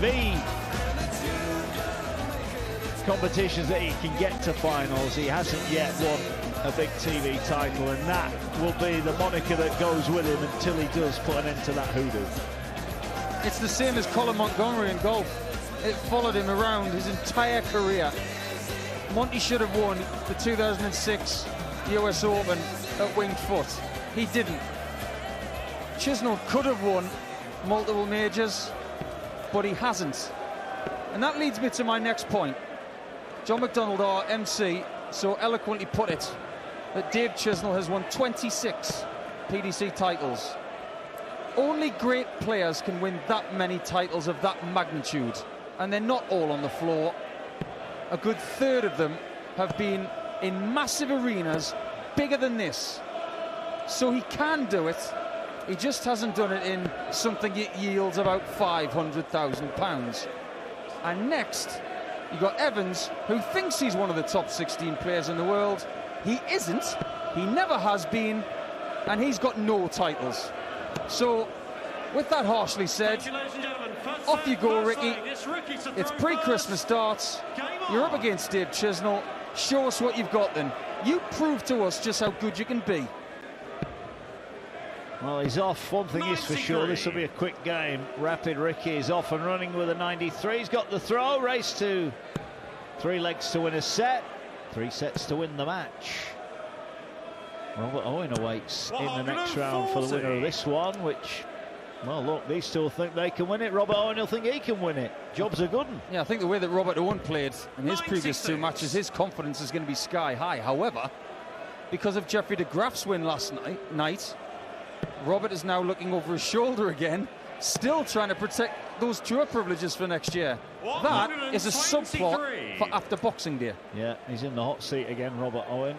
TV competitions that he can get to finals. He hasn't yet won a big TV title, and that will be the moniker that goes with him until he does put an end to that hoodoo. It's the same as Colin Montgomery in golf. It followed him around his entire career. Monty should have won the 2006 US Open at Winged Foot. He didn't. Chisnall could have won multiple majors, but he hasn't. And that leads me to my next point. John McDonald, our MC, so eloquently put it that Dave Chisnall has won 26 PDC titles. Only great players can win that many titles of that magnitude, and they're not all on the floor. A good third of them have been in massive arenas bigger than this. So he can do it. He just hasn't done it in something that yields about £500,000. And next, you got Evans, who thinks he's one of the top 16 players in the world. He isn't. He never has been, and he's got no titles. So, with that harshly said, off you go, Ricky. It's pre-Christmas darts. You're up against Dave Chisnall. Show us what you've got then. You prove to us just how good you can be. Well, he's off. One thing is for sure, this will be a quick game. Rapid Ricky is off and running with a 93. He's got the throw. Race to 3 legs to win a set. 3 sets to win the match. Robert Owen awaits in the next round for the winner of this one, which, well, look, these two think they can win it. Robert Owen will think he can win it. Job's a good one. Yeah, I think the way that Robert Owen played in his previous 2 matches, his confidence is going to be sky high. However, because of Jeffrey de Graaf's win last night, Robert is now looking over his shoulder again, still trying to protect those tour privileges for next year. That is a subplot for after Boxing Day. Yeah, he's in the hot seat again, Robert Owen.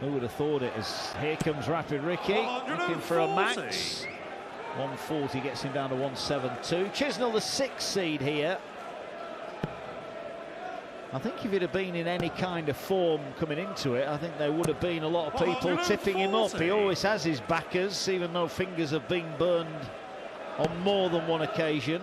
Who would have thought it? As here comes Rapid Ricky, looking for a max. 140 gets him down to 172. Chisnall, the 6th seed here. I think if he'd have been in any kind of form coming into it, I think there would have been a lot of people tipping him up. He always has his backers, even though fingers have been burned on more than one occasion.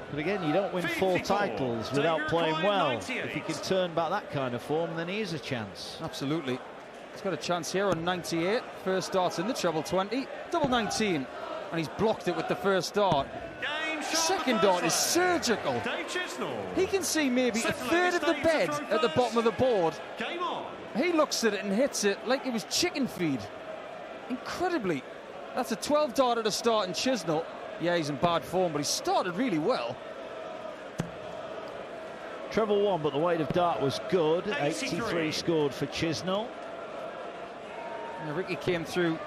But again, you don't win 4 titles without playing well. If he can turn back that kind of form, then he is a chance. Absolutely. He's got a chance here on 98. First dart's in the treble 20. Double 19. And he's blocked it with the first dart. Second dart is surgical. He can see maybe a third of the bed at the bottom of the board. He looks at it and hits it like it was chicken feed. Incredibly. That's a 12 dart at a start in Chisnall. Yeah, he's in bad form, but he started really well. Treble 1, but the weight of dart was good. 83 scored for Chisnall. Ricky came through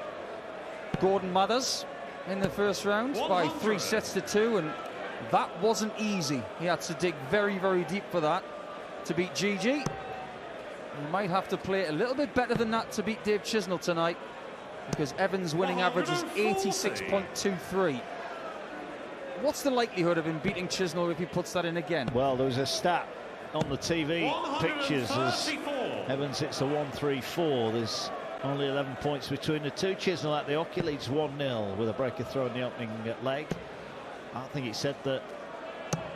Gordon Mathers in the first round by 3 sets to 2, and that wasn't easy. He had to dig very, very deep for that to beat Gigi. He might have to play a little bit better than that to beat Dave Chisnall tonight, because Evans' winning average was 86.23. What's the likelihood of him beating Chisnall if he puts that in again? Well, there was a stat on the TV pictures as Evans hits a 134. There's only 11 points between the two. Chisnall at the hockey leads 1-0 with a breaker throw in the opening leg. I think it said that,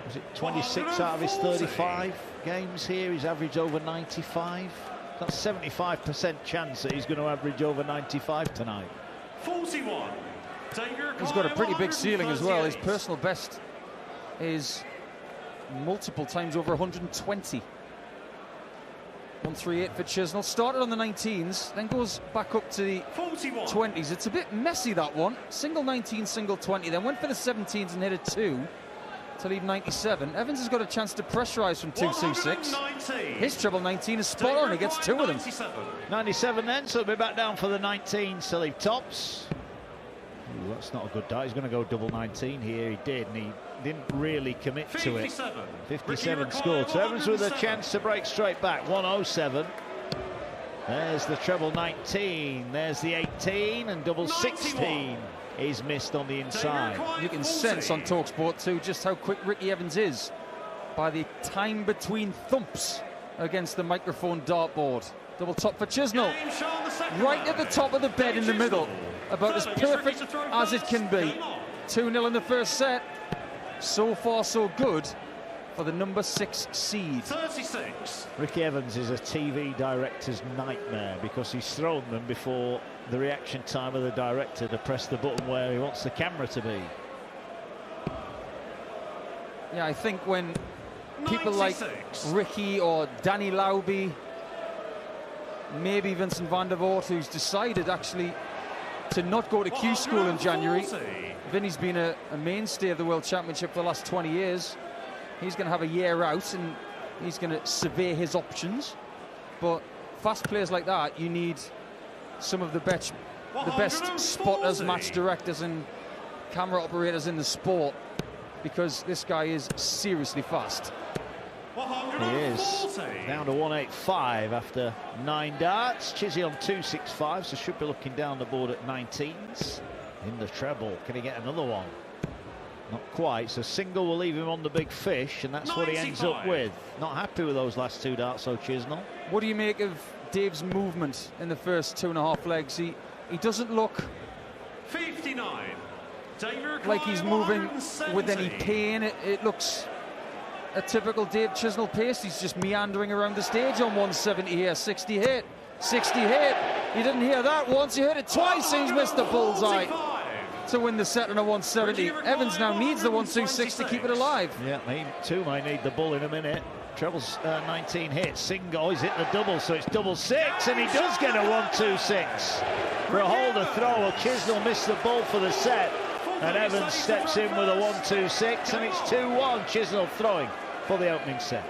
was it 26 out of his 35 games here? He's averaged over 95. That's 75% chance that he's going to average over 95 tonight. 41. He's got a pretty big ceiling as well. His personal best is multiple times over 120. 138 for Chisnall. Started on the 19s, then goes back up to the 20s. It's a bit messy, that one. Single 19, single 20, then went for the 17s and hit a 2 to leave 97. Evans has got a chance to pressurise from 226. His treble 19 is spot on. He gets 2 of them. 97 then, so he'll be back down for the 19s to leave tops. Ooh, that's not a good dart. He's going to go double 19 here. He did, and he didn't really commit to it. 57 scored. So Evans with a chance to break straight back. 107. There's the treble 19. There's the 18, and double 16 is missed on the inside. You can sense on talkSPORT too just how quick Ricky Evans is by the time between thumps against the microphone dartboard. Double top for Chisnall. Right at the top of the bed in the middle. About as perfect as it can be. 2-0 in the first set. So far, so good for the number 6 seed. 36. Ricky Evans is a TV director's nightmare because he's thrown them before the reaction time of the director to press the button where he wants the camera to be. Yeah, I think when people 96. like Ricky or Danny Lauby, maybe Vincent van der Voort, who's decided actually to not go to Q school in January. Vinny's been a mainstay of the World Championship for the last 20 years. He's going to have a year out and he's going to survey his options. But fast players like that, you need some of the best spotters, match directors and camera operators in the sport, because this guy is seriously fast. He is down to 185 after 9 darts. Chizzy on 265, so should be looking down the board at 19s. In the treble, can he get another one? Not quite, so single will leave him on the big fish, and that's 95. What he ends up with. Not happy with those last 2 darts, so Chisnall. What do you make of Dave's movement in the first 2.5 legs? He doesn't look 59. like he's moving with any pain. It looks a typical Dave Chisnall pace. He's just meandering around the stage on 170 here. 60 hit, 60 hit. You didn't hear that once, you heard it twice. He's missed the bullseye to win the set on a 170. Evans now needs the 126 to keep it alive. Yeah, he too might need the bull in a minute. Treble's 19 hits. Single, he's hit the double, so it's double 6, and he does get a 126 for a holder throw. Well, Chisnall missed the ball for the set, and Evans steps in with a 126, and it's 2-1. Chisnall throwing for the opening set.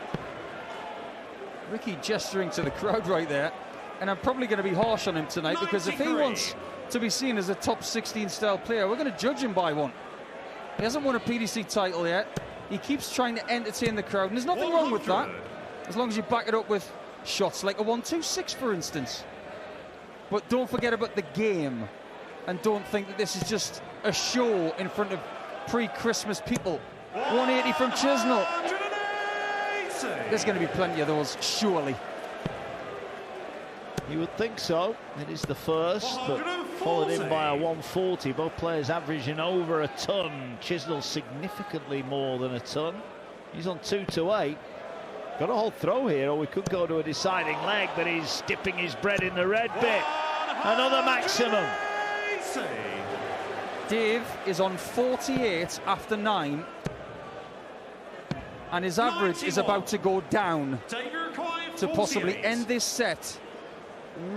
Ricky gesturing to the crowd right there, and I'm probably going to be harsh on him tonight, because if he wants to be seen as a top 16 style player, we're going to judge him by one. He hasn't won a PDC title yet. He keeps trying to entertain the crowd, and there's nothing wrong with that, as long as you back it up with shots like a 126, for instance. But don't forget about the game, and don't think that this is just a show in front of pre-Christmas people. 180 from Chisnall. There's going to be plenty of those, surely. You would think so. It is the first, but followed in by a 140. Both players averaging over a ton. Chisnall significantly more than a ton. He's on 2-8. Got a whole throw here, or we could go to a deciding leg, but he's dipping his bread in the red bit. Another maximum. Dave is on 48 after 9, and his average is about to go down to possibly end this set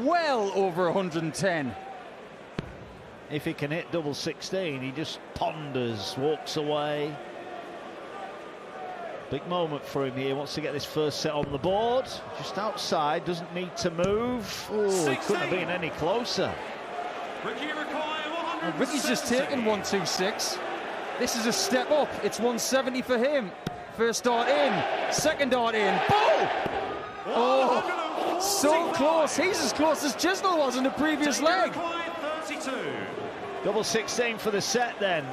well over 110. If he can hit double 16, he just ponders, walks away. Big moment for him here. Wants to get this first set on the board. Just outside, doesn't need to move. Oh, he couldn't have been any closer. Ricky's just taken 126. This is a step up. It's 170 for him. First dart in, second dart in. Boom! Oh, so close. He's as close as Chisnall was in the previous leg. Double 16 for the set then.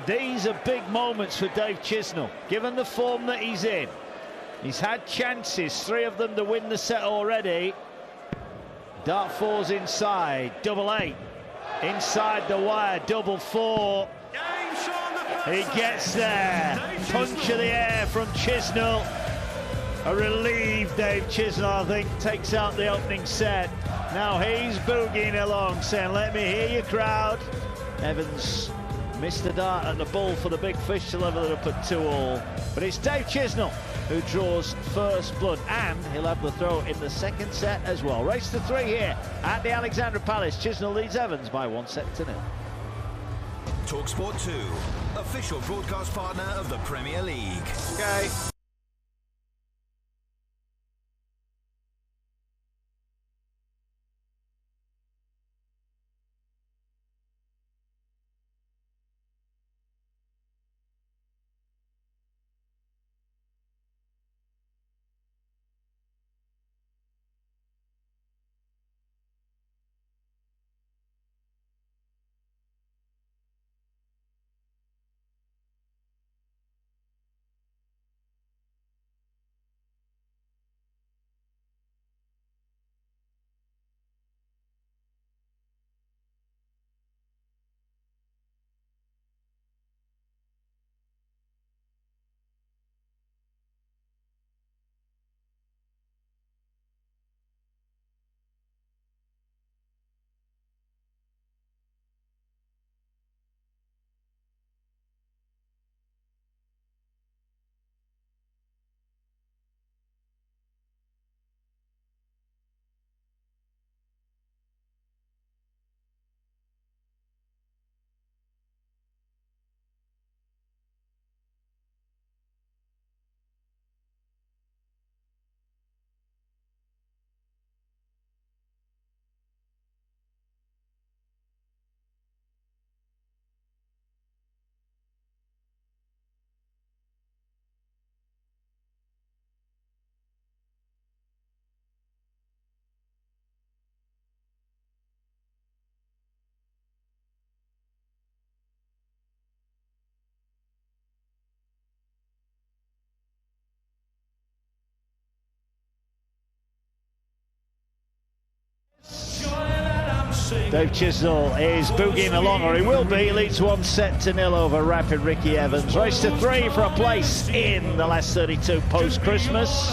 These are big moments for Dave Chisnall, given the form that he's in. He's had chances, 3 of them to win the set already. Dart 4's inside, double 8. Inside the wire, double 4. He gets there. Punch of the air from Chisnall. A relieved Dave Chisnall, I think, takes out the opening set. Now he's boogieing along, saying, let me hear you, crowd. Evans missed the dart at the ball for the big fish to level it up at 2-all. But it's Dave Chisnall who draws first blood, and he'll have the throw in the second set as well. Race to 3 here at the Alexandra Palace. Chisnall leads Evans by 1-0. talkSPORT 2, official broadcast partner of the Premier League. Okay. Dave Chisnall is boogieing along, or he will be. He leads 1-0 over Rapid Ricky Evans. Race to 3 for a place in the last 32 post-Christmas.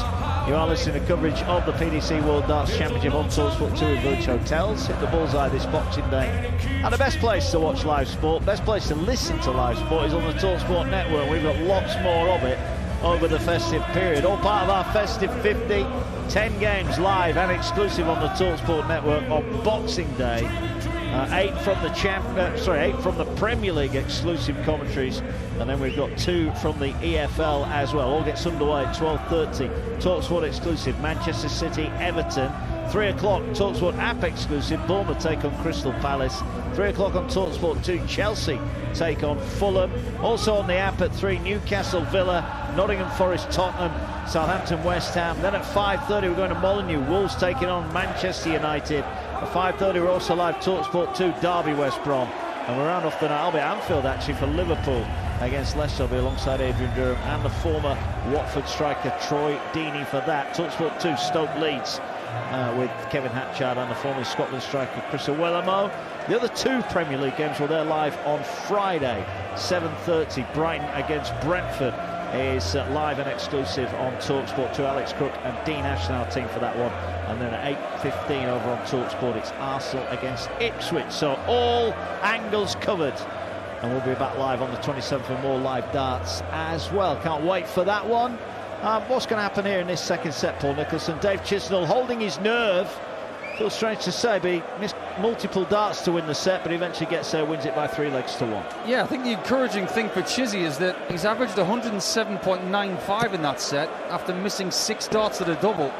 You are listening to coverage of the PDC World Darts Championship on talkSPORT 2 in Village Hotels. Hit the bullseye this Boxing Day. And the best place to watch live sport, best place to listen to live sport is on the talkSPORT network. We've got lots more of it over the festive period. All part of our festive 50, 10 games live and exclusive on the talkSPORT network on Boxing Day. 8 from the Premier League exclusive commentaries, and then we've got 2 from the EFL as well. All gets underway at 12:30. talkSPORT exclusive Manchester City, Everton. 3 o'clock talkSPORT app exclusive Bournemouth take on Crystal Palace. 3 o'clock on talkSPORT 2 Chelsea take on Fulham. Also on the app at 3 Newcastle Villa, Nottingham Forest Tottenham, Southampton West Ham. Then at 5:30 we're going to Molineux, Wolves taking on Manchester United. At 5:30 we're also live talkSPORT 2 Derby West Brom, and we're round off the night. I'll be at Anfield actually for Liverpool against Leicester. I'll be alongside Adrian Durham and the former Watford striker Troy Deeney for that. talkSPORT 2 Stoke Leeds with Kevin Hatchard and the former Scotland striker Chris Owellamo. The other 2 Premier League games, well, they're live on Friday, 7:30. Brighton against Brentford is live and exclusive on talkSPORT 2. Alex Crook and Dean Ashton, our team for that one. And then at 8:15 over on talkSPORT, it's Arsenal against Ipswich. So all angles covered. And we'll be back live on the 27th with more live darts as well. Can't wait for that one. What's going to happen here in this second set, Paul Nicholson? Dave Chisnall holding his nerve. Feels strange to say, but he missed multiple darts to win the set, but he eventually gets there, wins it by 3-1. Yeah, I think the encouraging thing for Chizzy is that he's averaged 107.95 in that set after missing 6 darts at a double.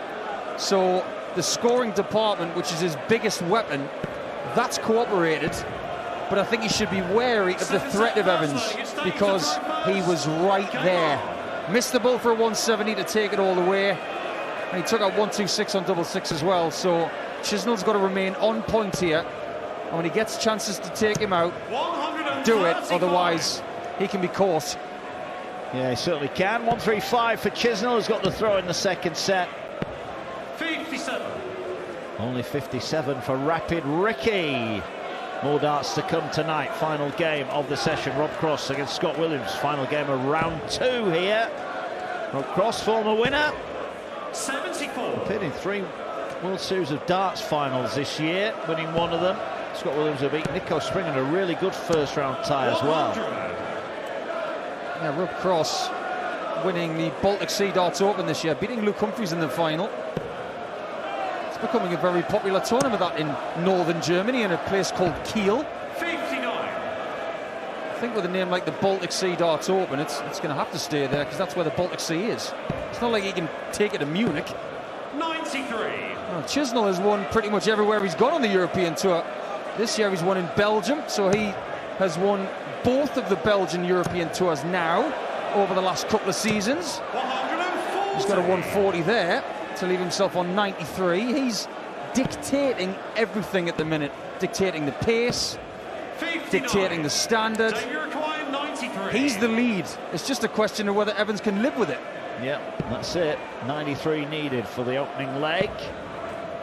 So the scoring department, which is his biggest weapon, that's cooperated. But I think he should be wary of the threat of Evans, because he was right there. Missed the ball for a 170 to take it all the way, and he took out 126 on double 6 as well. So Chisnall's got to remain on point here, and when he gets chances to take him out, do it, otherwise he can be caught. Yeah, he certainly can. 135 for Chisnall, has got the throw in the second set. 57. Only 57 for Rapid Ricky. More darts to come tonight. Final game of the session. Rob Cross against Scott Williams. Final game of round 2 here. Rob Cross, former winner. 74. Appeared in 3 World Series of Darts finals this year, winning 1 of them. Scott Williams will beat Nico Spring in a really good first round tie as well. Yeah, Rob Cross winning the Baltic Sea Darts Open this year, beating Luke Humphries in the final. It's becoming a very popular tournament, that in northern Germany, in a place called Kiel. 59. I think with a name like the Baltic Sea Darts Open, it's going to have to stay there, because that's where the Baltic Sea is. It's not like he can take it to Munich. 93. Well, Chisnall has won pretty much everywhere he's gone on the European Tour. This year he's won in Belgium, so he has won both of the Belgian European Tours now over the last couple of seasons. 140. He's got a 140 there to leave himself on 93. He's dictating everything at the minute, dictating the pace, 59. dictating the standard. Required 93. He's the lead. It's just a question of whether Evans can live with it. Yep, that's it. 93 needed for the opening leg.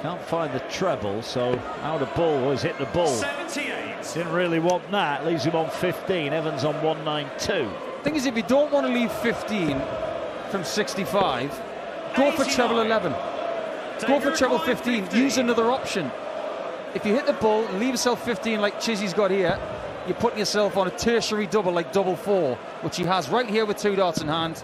Can't find the treble, so out of ball was hit the ball. 78. Didn't really want that. Leaves him on 15. Evans on 192. Thing is, if you don't want to leave 15 from 65, go for treble 11. Go for treble 15. Use another option. If you hit the ball and leave yourself 15 like Chizzy's got here, you're putting yourself on a tertiary double like double 4, which he has right here with 2 darts in hand.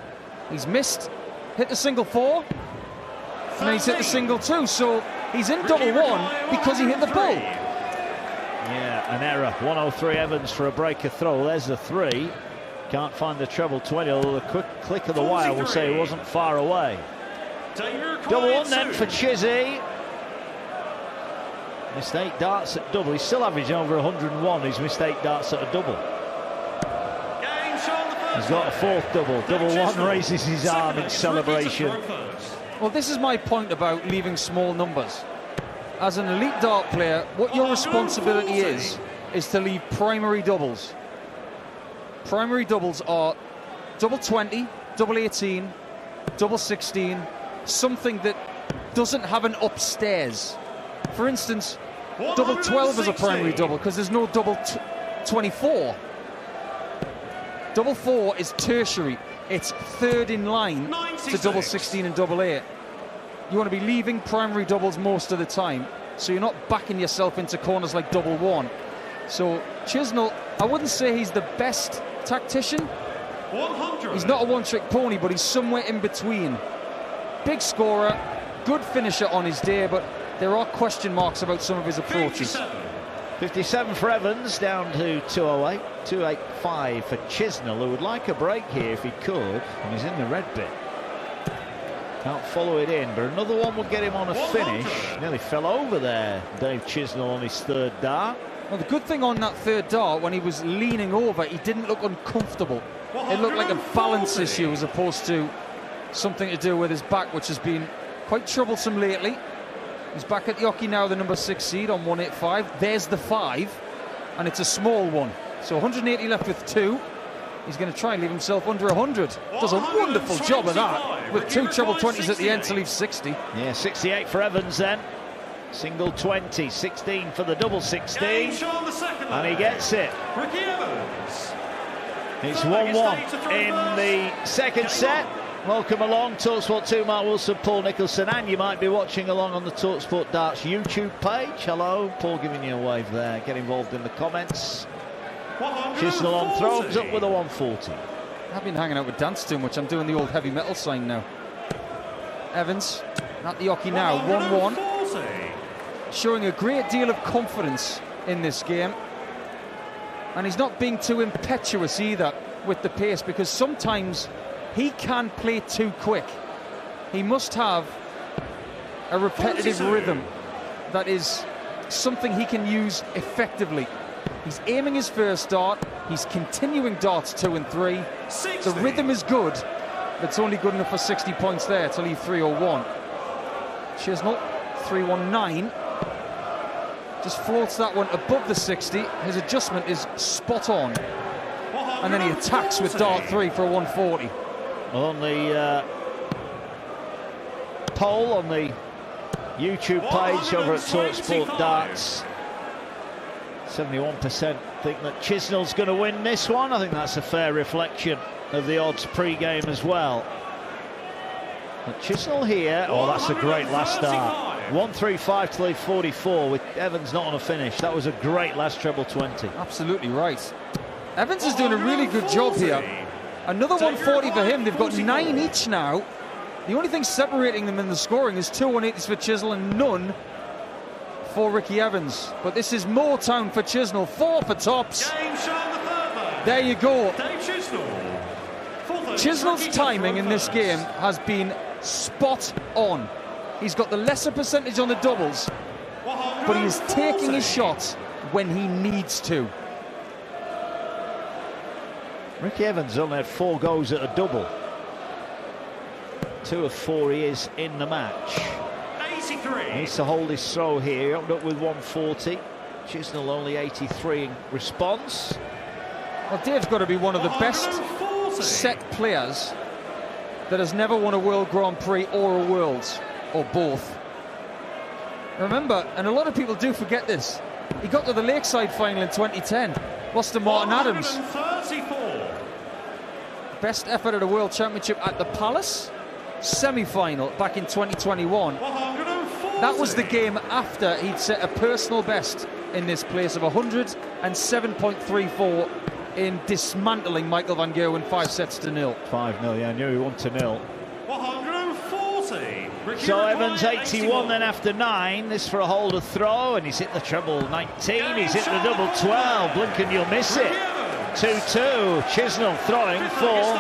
He's missed, hit the single 4, and then he's hit the single 2. So he's in double 1 because he hit the ball. Yeah, an error. 103 Evans for a breaker throw. There's the 3. Can't find the treble 20, although the quick click of the wire will say he wasn't far away. Double 1 then for Chizzy. Missed 8 darts at double. He's still averaging over 101. He's missed 8 darts at a double. He's got a 4th double. Double 1 raises his arm in celebration. Well, this is my point about leaving small numbers. As an elite dart player, what your responsibility is to leave primary doubles. Primary doubles are double 20, double 18, double 16, something that doesn't have an upstairs. For instance, double 12 as a primary double because there's no double 24. Double 4 is tertiary. It's third in line to double 16 and double 8. You want to be leaving primary doubles most of the time, so you're not backing yourself into corners like double 1. So Chisnall, I wouldn't say he's the best tactician. 100. He's not a one-trick pony, but he's somewhere in between. Big scorer, good finisher on his day, but there are question marks about some of his approaches. 57 for Evans, down to 208. 285 for Chisnall, who would like a break here if he could, and he's in the red bit. Can't follow it in, but another one will get him on a finish. Nearly fell over there, Dave Chisnall, on his third dart. Well, the good thing on that third dart, when he was leaning over, he didn't look uncomfortable. It looked like a balance issue as opposed to something to do with his back, which has been quite troublesome lately. He's back at the hockey now, the number 6 seed on 185. There's the 5, and it's a small one. So 180 left with 2. He's going to try and leave himself under 100. Does a wonderful job of that with 2 treble 20s at the end to leave 60. Yeah, 68 for Evans then. Single 20, 16 for the double 16. And he gets it. It's 1-1 in the second set. Welcome along, talkSPORT 2, Mark Wilson, Paul Nicholson, and you might be watching along on the talkSPORT Darts YouTube page. Hello, Paul giving you a wave there. Get involved in the comments. Chisnall on throw, comes up with a 140. I've been hanging out with Dance too much. I'm doing the old heavy metal sign now. Evans at the hockey now, 1-1. Showing a great deal of confidence in this game. And he's not being too impetuous either with the pace, because sometimes he can play too quick. He must have a repetitive rhythm that is something he can use effectively. He's aiming his first dart, he's continuing darts 2 and 3. 60. The rhythm is good, but it's only good enough for 60 points there to leave 301. Chisnall, 319. Just floats that one above the 60. His adjustment is spot on. And then he attacks with dart 3 for a 140. Well, on the poll on the YouTube page over at talkSPORT Darts, 71% think that Chisnall's going to win this one. I think that's a fair reflection of the odds pre-game as well. But Chisnall here, oh, that's a great last start. 135 to leave 44 with Evans not on a finish. That was a great last treble 20. Absolutely right. Evans is doing a really good job here. Another 140 for him. They've got 9 each now. The only thing separating them in the scoring is 2 180s for Chisnall and none for Ricky Evans. But this is more town for Chisnall. 4 for tops. There you go. Chisnall's timing in this game has been spot on. He's got the lesser percentage on the doubles, but he is taking his shots when he needs to. Ricky Evans only had 4 goes at a double. 2 of 4 he is in the match. 83. Needs to hold his throw here. He opened up with 140. Chisnall only 83 in response. Well, Dave's got to be one of the best set players that has never won a World Grand Prix or a Worlds, or both. Remember, and a lot of people do forget this, he got to the Lakeside final in 2010, lost to Martin Adams. Best effort at a World Championship at the Palace, semi-final back in 2021. That was the game after he'd set a personal best in this place of 107.34 in dismantling Michael van Gerwen 5-0. 5-0, yeah, I knew he won to 0. 140. So Evans 81 then after 9. This for a holder throw, and he's hit the treble 19. He's hit the double 12. Blink and you'll miss it. 2-2. Chisnall throwing for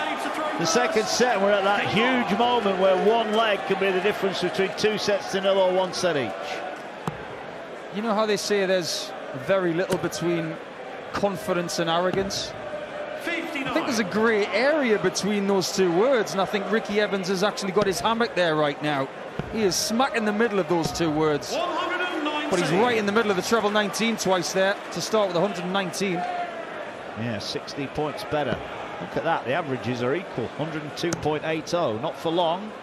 the second set. We're at that huge moment where one leg can be the difference between 2 sets to 0 or 1 set each. You know how they say there's very little between confidence and arrogance? 59. I think there's a grey area between those 2 words, and I think Ricky Evans has actually got his hammock there right now. He is smack in the middle of those 2 words. 190. But he's right in the middle of the treble 19 twice there to start with 119. Yeah, 60 points better. Look at that, the averages are equal. 102.80, not for long.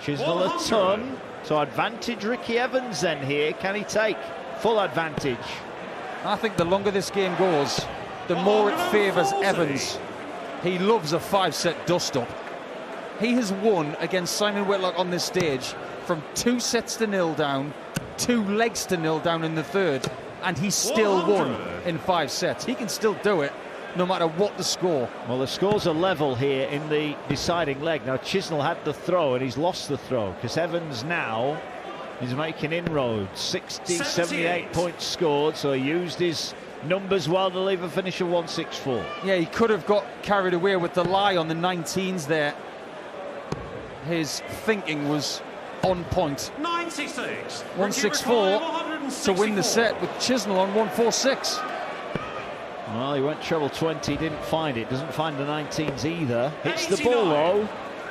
Chisnall a ton, So advantage Ricky Evans then here. Can he take full advantage? I think the longer this game goes, the more it favours Evans. He loves a 5-set dust-up. He has won against Simon Whitlock on this stage from 2 sets to 0 down, 2 legs to 0 down in the third, and he still won in 5 sets. He can still do it no matter what the score. Well, the scores are level here in the deciding leg. Now Chisnall had the throw and he's lost the throw because Evans now is making inroads. 78 points scored, so he used his numbers well to leave a finish of 164. Yeah, he could have got carried away with the lie on the 19s there. His thinking was on point. 96. 164 to win the set with Chisnall on 146. Well, he went treble 20, didn't find it. Doesn't find the 19s either. Hits the ball though,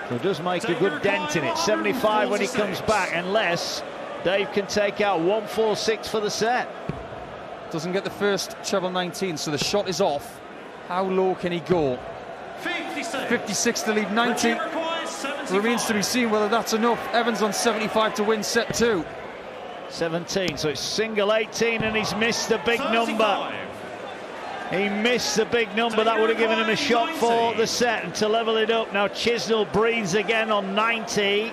so does make a good dent in it. 75 when he comes back, unless Dave can take out 146 for the set. Doesn't get the first treble 19, so the shot is off. How low can he go? 56 to lead 90. Remains to be seen whether that's enough. Evans on 75 to win set 2. 17, so it's single 18 and he's missed the big number. He missed the big number. That would have given him a shot for the set and to level it up. Now Chisnall breathes again on 90. He's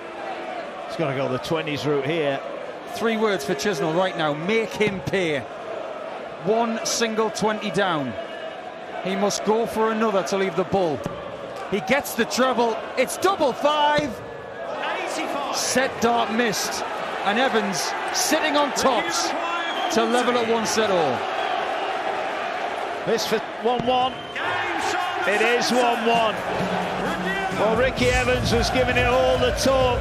got to go the 20s route here. 3 words for Chisnall right now: make him pay. 1 single 20 down. He must go for another to leave the bull. He gets the treble. It's double 5. 85. Set dart missed, and Evans sitting on tops to level at 1 set all. This for 1-1. It is 1-1. Well, Ricky Evans was giving it all the talk,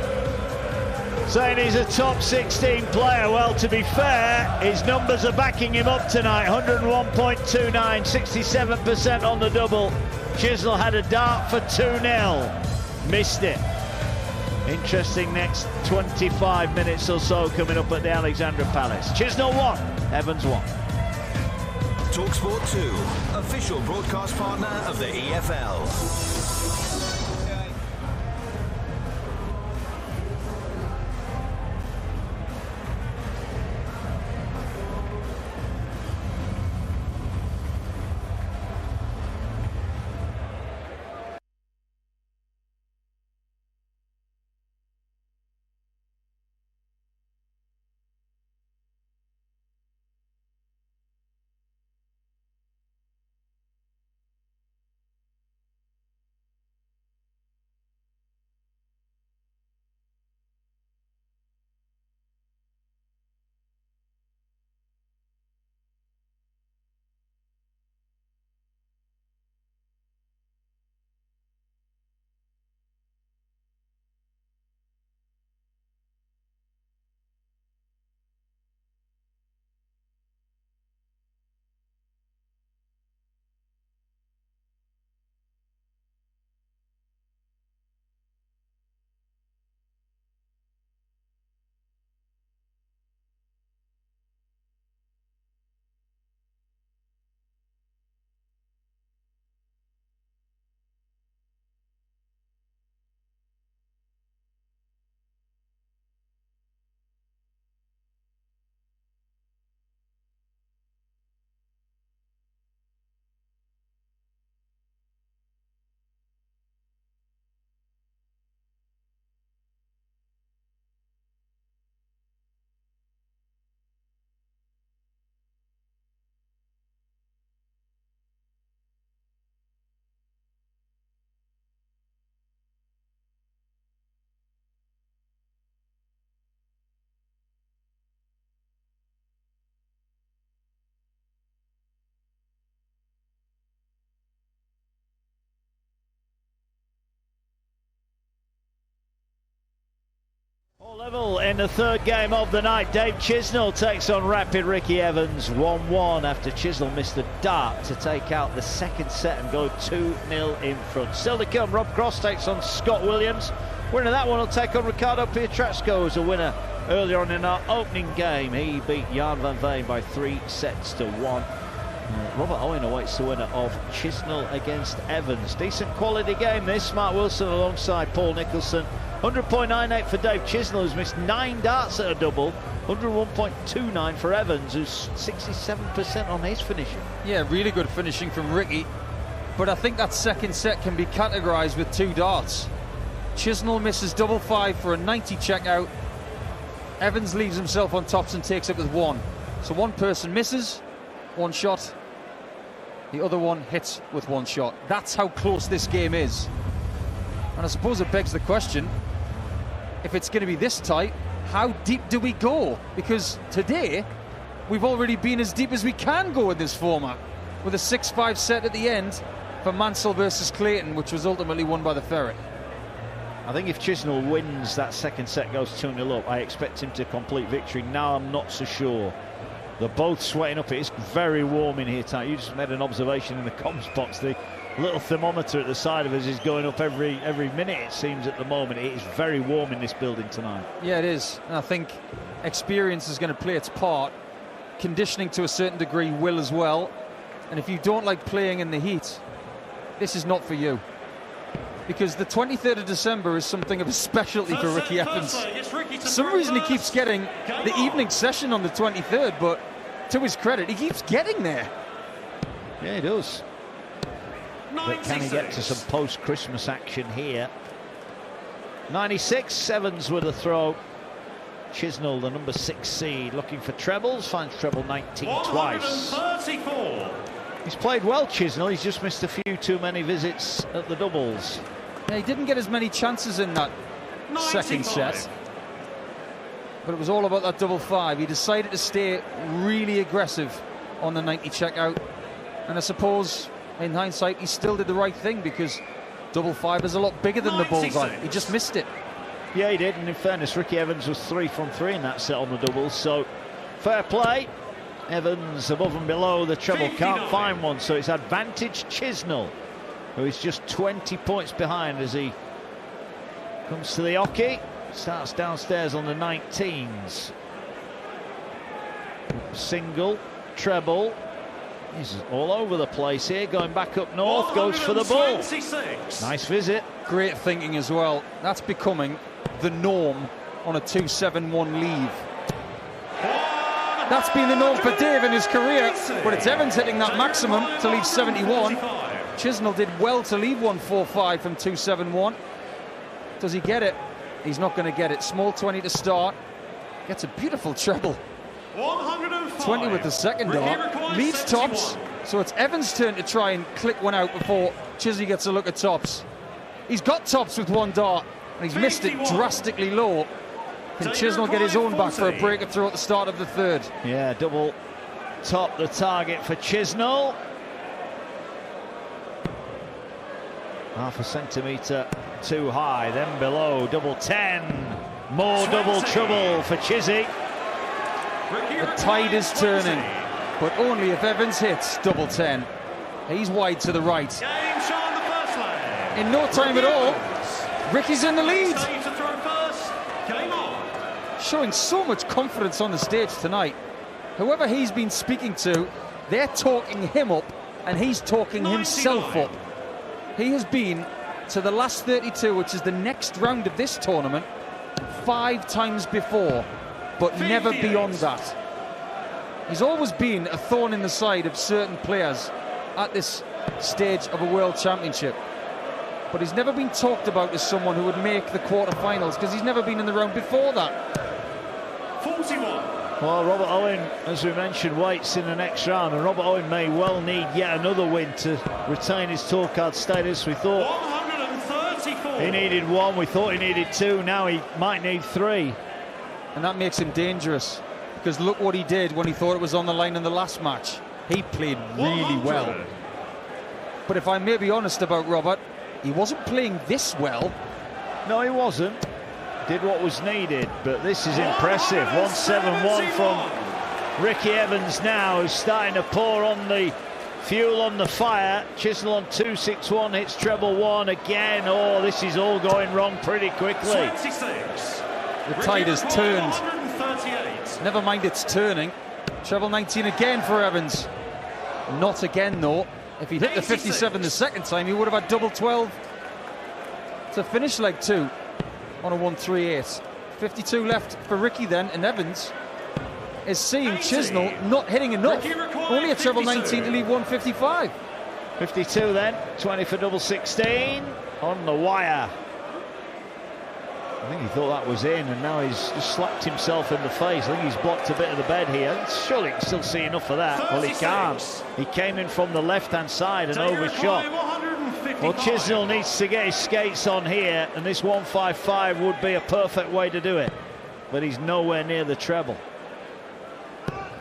saying he's a top 16 player. Well, to be fair, his numbers are backing him up tonight. 101.29, 67% on the double. Chisnall had a dart for 2-0. Missed it. Interesting next 25 minutes or so coming up at the Alexandra Palace. Chisnall 1, Evans 1. talkSPORT 2, official broadcast partner of the EFL. All level in the third game of the night. Dave Chisnall takes on rapid Ricky Evans 1-1 after Chisnall missed the dart to take out the second set and go 2-0 in front. Still to come, Rob Cross takes on Scott Williams. Winner of that one will take on Ricardo Pietraszko as a winner earlier on in our opening game. He beat Jan van Veen by 3 sets to 1. Robert Owen awaits the winner of Chisnall against Evans. Decent quality game this. Mark Wilson alongside Paul Nicholson. 100.98 for Dave Chisnall, who's missed 9 darts at a double. 101.29 for Evans, who's 67% on his finishing. Yeah, really good finishing from Ricky. But I think that second set can be categorised with 2 darts. Chisnall misses double 5 for a 90 checkout. Evans leaves himself on tops and takes it with 1. So one person misses, 1 shot. The other one hits with 1 shot. That's how close this game is. And I suppose it begs the question, if it's going to be this tight, how deep do we go? Because today, we've already been as deep as we can go in this format, with a 6-5 set at the end for Mansell versus Clayton, which was ultimately won by the Ferret. I think if Chisnall wins, that second set goes 2-0 up. I expect him to complete victory. Now I'm not so sure. They're both sweating up. It's very warm in here tonight. You just made an observation in the comms box. The little thermometer at the side of us is going up every minute, it seems, at the moment. It is very warm in this building tonight. Yeah, it is. And I think experience is going to play its part. Conditioning to a certain degree will as well. And if you don't like playing in the heat, this is not for you. Because the 23rd of December is something of a specialty for Ricky Evans. For some reason he keeps getting the evening session on the 23rd, but to his credit, he keeps getting there. Yeah, he does. But can he get to some post-Christmas action here? 96, Evans with a throw. Chisnall, the number 6 seed, looking for trebles, finds treble 19 twice. He's played well, Chisnall. He's just missed a few too many visits at the doubles. Yeah, he didn't get as many chances in that second set. But it was all about that double 5. He decided to stay really aggressive on the 90 checkout. And I suppose, in hindsight, he still did the right thing, because double 5 is a lot bigger than the bullseye. He just missed it. Yeah, he did. And in fairness, Ricky Evans was 3 from 3 in that set on the doubles. So, fair play. Evans above and below the treble, can't find one, so it's advantage Chisnall, who is just 20 points behind as he comes to the hockey. Starts downstairs on the 19s. Single, treble. He's all over the place here, going back up north, goes for the ball. Nice visit. Great thinking as well. That's becoming the norm on a 2-7-1 leave. That's been the norm for Dave in his career, but it's Evans hitting that maximum to leave 71. Chisnall did well to leave 145 from 2-7-1. Does he get it? He's not going to get it. Small 20 to start. Gets a beautiful treble. 20 with the second dart. Leads tops, so it's Evans' turn to try and click one out before Chisney gets a look at tops. He's got tops with 1 dart, and he's missed it drastically low. Can Chisnall get his own back for a breaker through at the start of the third? Yeah, double top the target for Chisnall. Half a centimetre too high, then below, double 10. More double trouble for Chizzy. The tide is turning, but only if Evans hits double 10. He's wide to the right. In no time at all, Ricky's in the lead. Showing so much confidence on the stage tonight. Whoever he's been speaking to, they're talking him up, and he's talking himself up. He has been to the last 32, which is the next round of this tournament, 5 times before, but never beyond that. He's always been a thorn in the side of certain players at this stage of a World Championship. But he's never been talked about as someone who would make the quarterfinals, because he's never been in the round before that. 41. Well, Robert Owen, as we mentioned, waits in the next round, and Robert Owen may well need yet another win to retain his tour card status. We thought 134. he needed 1, we thought he needed 2, now he might need 3. And that makes him dangerous, because look what he did when he thought it was on the line in the last match. He played really well. But if I may be honest about Robert, he wasn't playing this well. No, he wasn't. Did what was needed, but this is impressive. 171 from Ricky Evans now, who's starting to pour on the fuel on the fire. Chisnall on 261, hits treble 1 again. Oh, this is all going wrong pretty quickly. 26. The tide has turned. Never mind, it's turning. Treble 19 again for Evans. Not again, though. If he'd hit the 57 the second time, he would have had double 12 to finish leg 2 on a 138. 52 left for Ricky then, and Evans is seeing Chisnall not hitting enough. Only a treble 19 to leave 155. 52 then, 20 for double 16 on the wire. I think he thought that was in, and now he's just slapped himself in the face. I think he's blocked a bit of the bed here. Surely he can still see enough of that. Well, he can't. He came in from the left-hand side and overshot. Well, Chisnall needs to get his skates on here, and this 155 would be a perfect way to do it. But he's nowhere near the treble.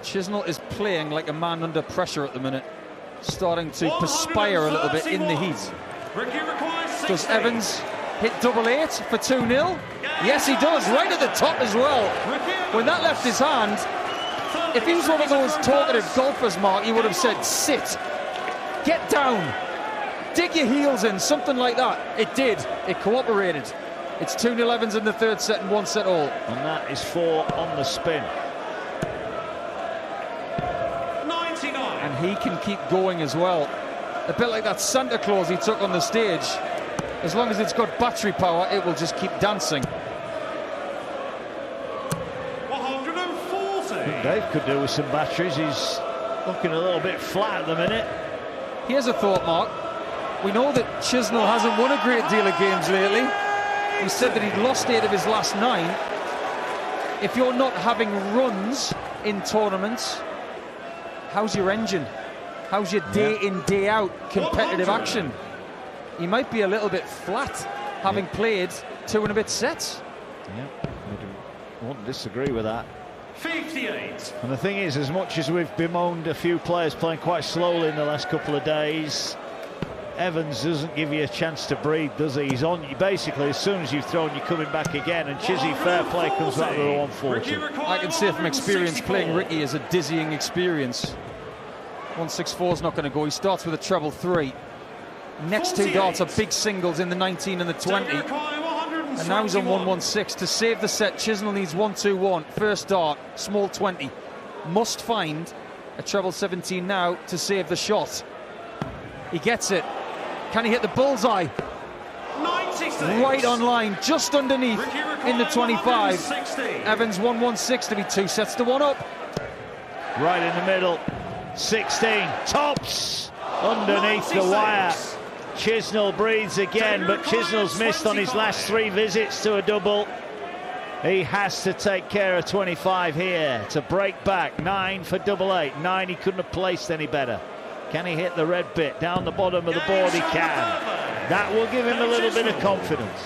Chisnall is playing like a man under pressure at the minute, starting to perspire a little bit in the heat. Does Evans hit double 8 for 2-0? Yes, he does, right at the top as well. When that left his hand, if he was one of those talkative golfers, Mark, he would have said, sit, get down, dig your heels in, something like that. It did, it cooperated. It's 2-0 Evans in the third set and 1 set all. And that is 4 on the spin. 99. And he can keep going as well. A bit like that Santa Claus he took on the stage. As long as it's got battery power, it will just keep dancing. 140. Dave could do with some batteries. He's looking a little bit flat at the minute. Here's a thought, Mark. We know that Chisnall hasn't won a great deal of games lately. He said that he'd lost 8 of his last 9. If you're not having runs in tournaments, how's your engine? How's your day in, day out competitive action? He might be a little bit flat, having played 2 and a bit sets. Yeah, I wouldn't disagree with that. 58. And the thing is, as much as we've bemoaned a few players playing quite slowly in the last couple of days, Evans doesn't give you a chance to breathe, does he? He's on you basically as soon as you've thrown, you're coming back again, and Chizzy, fair play, comes back with a 140. I can say from experience, playing Ricky is a dizzying experience. 164 is not going to go. He starts with a treble 3. Next 2 darts are big singles in the 19 and the 20. And now he's on 116. To save the set, Chisnall needs 121. First dart, small 20. Must find a treble 17 now to save the shot. He gets it. Can he hit the bullseye? 96. Right on line, just underneath in the 25. Evans 116 to be 2 sets to 1 up. Right in the middle. 16. Tops underneath the wire. Chisnall breathes again, but Chisnall's missed on his last 3 visits to a double. He has to take care of 25 here to break back. 9 for double 8. 9 he couldn't have placed any better. Can he hit the red bit down the bottom of the board? He can. That will give him a little bit of confidence.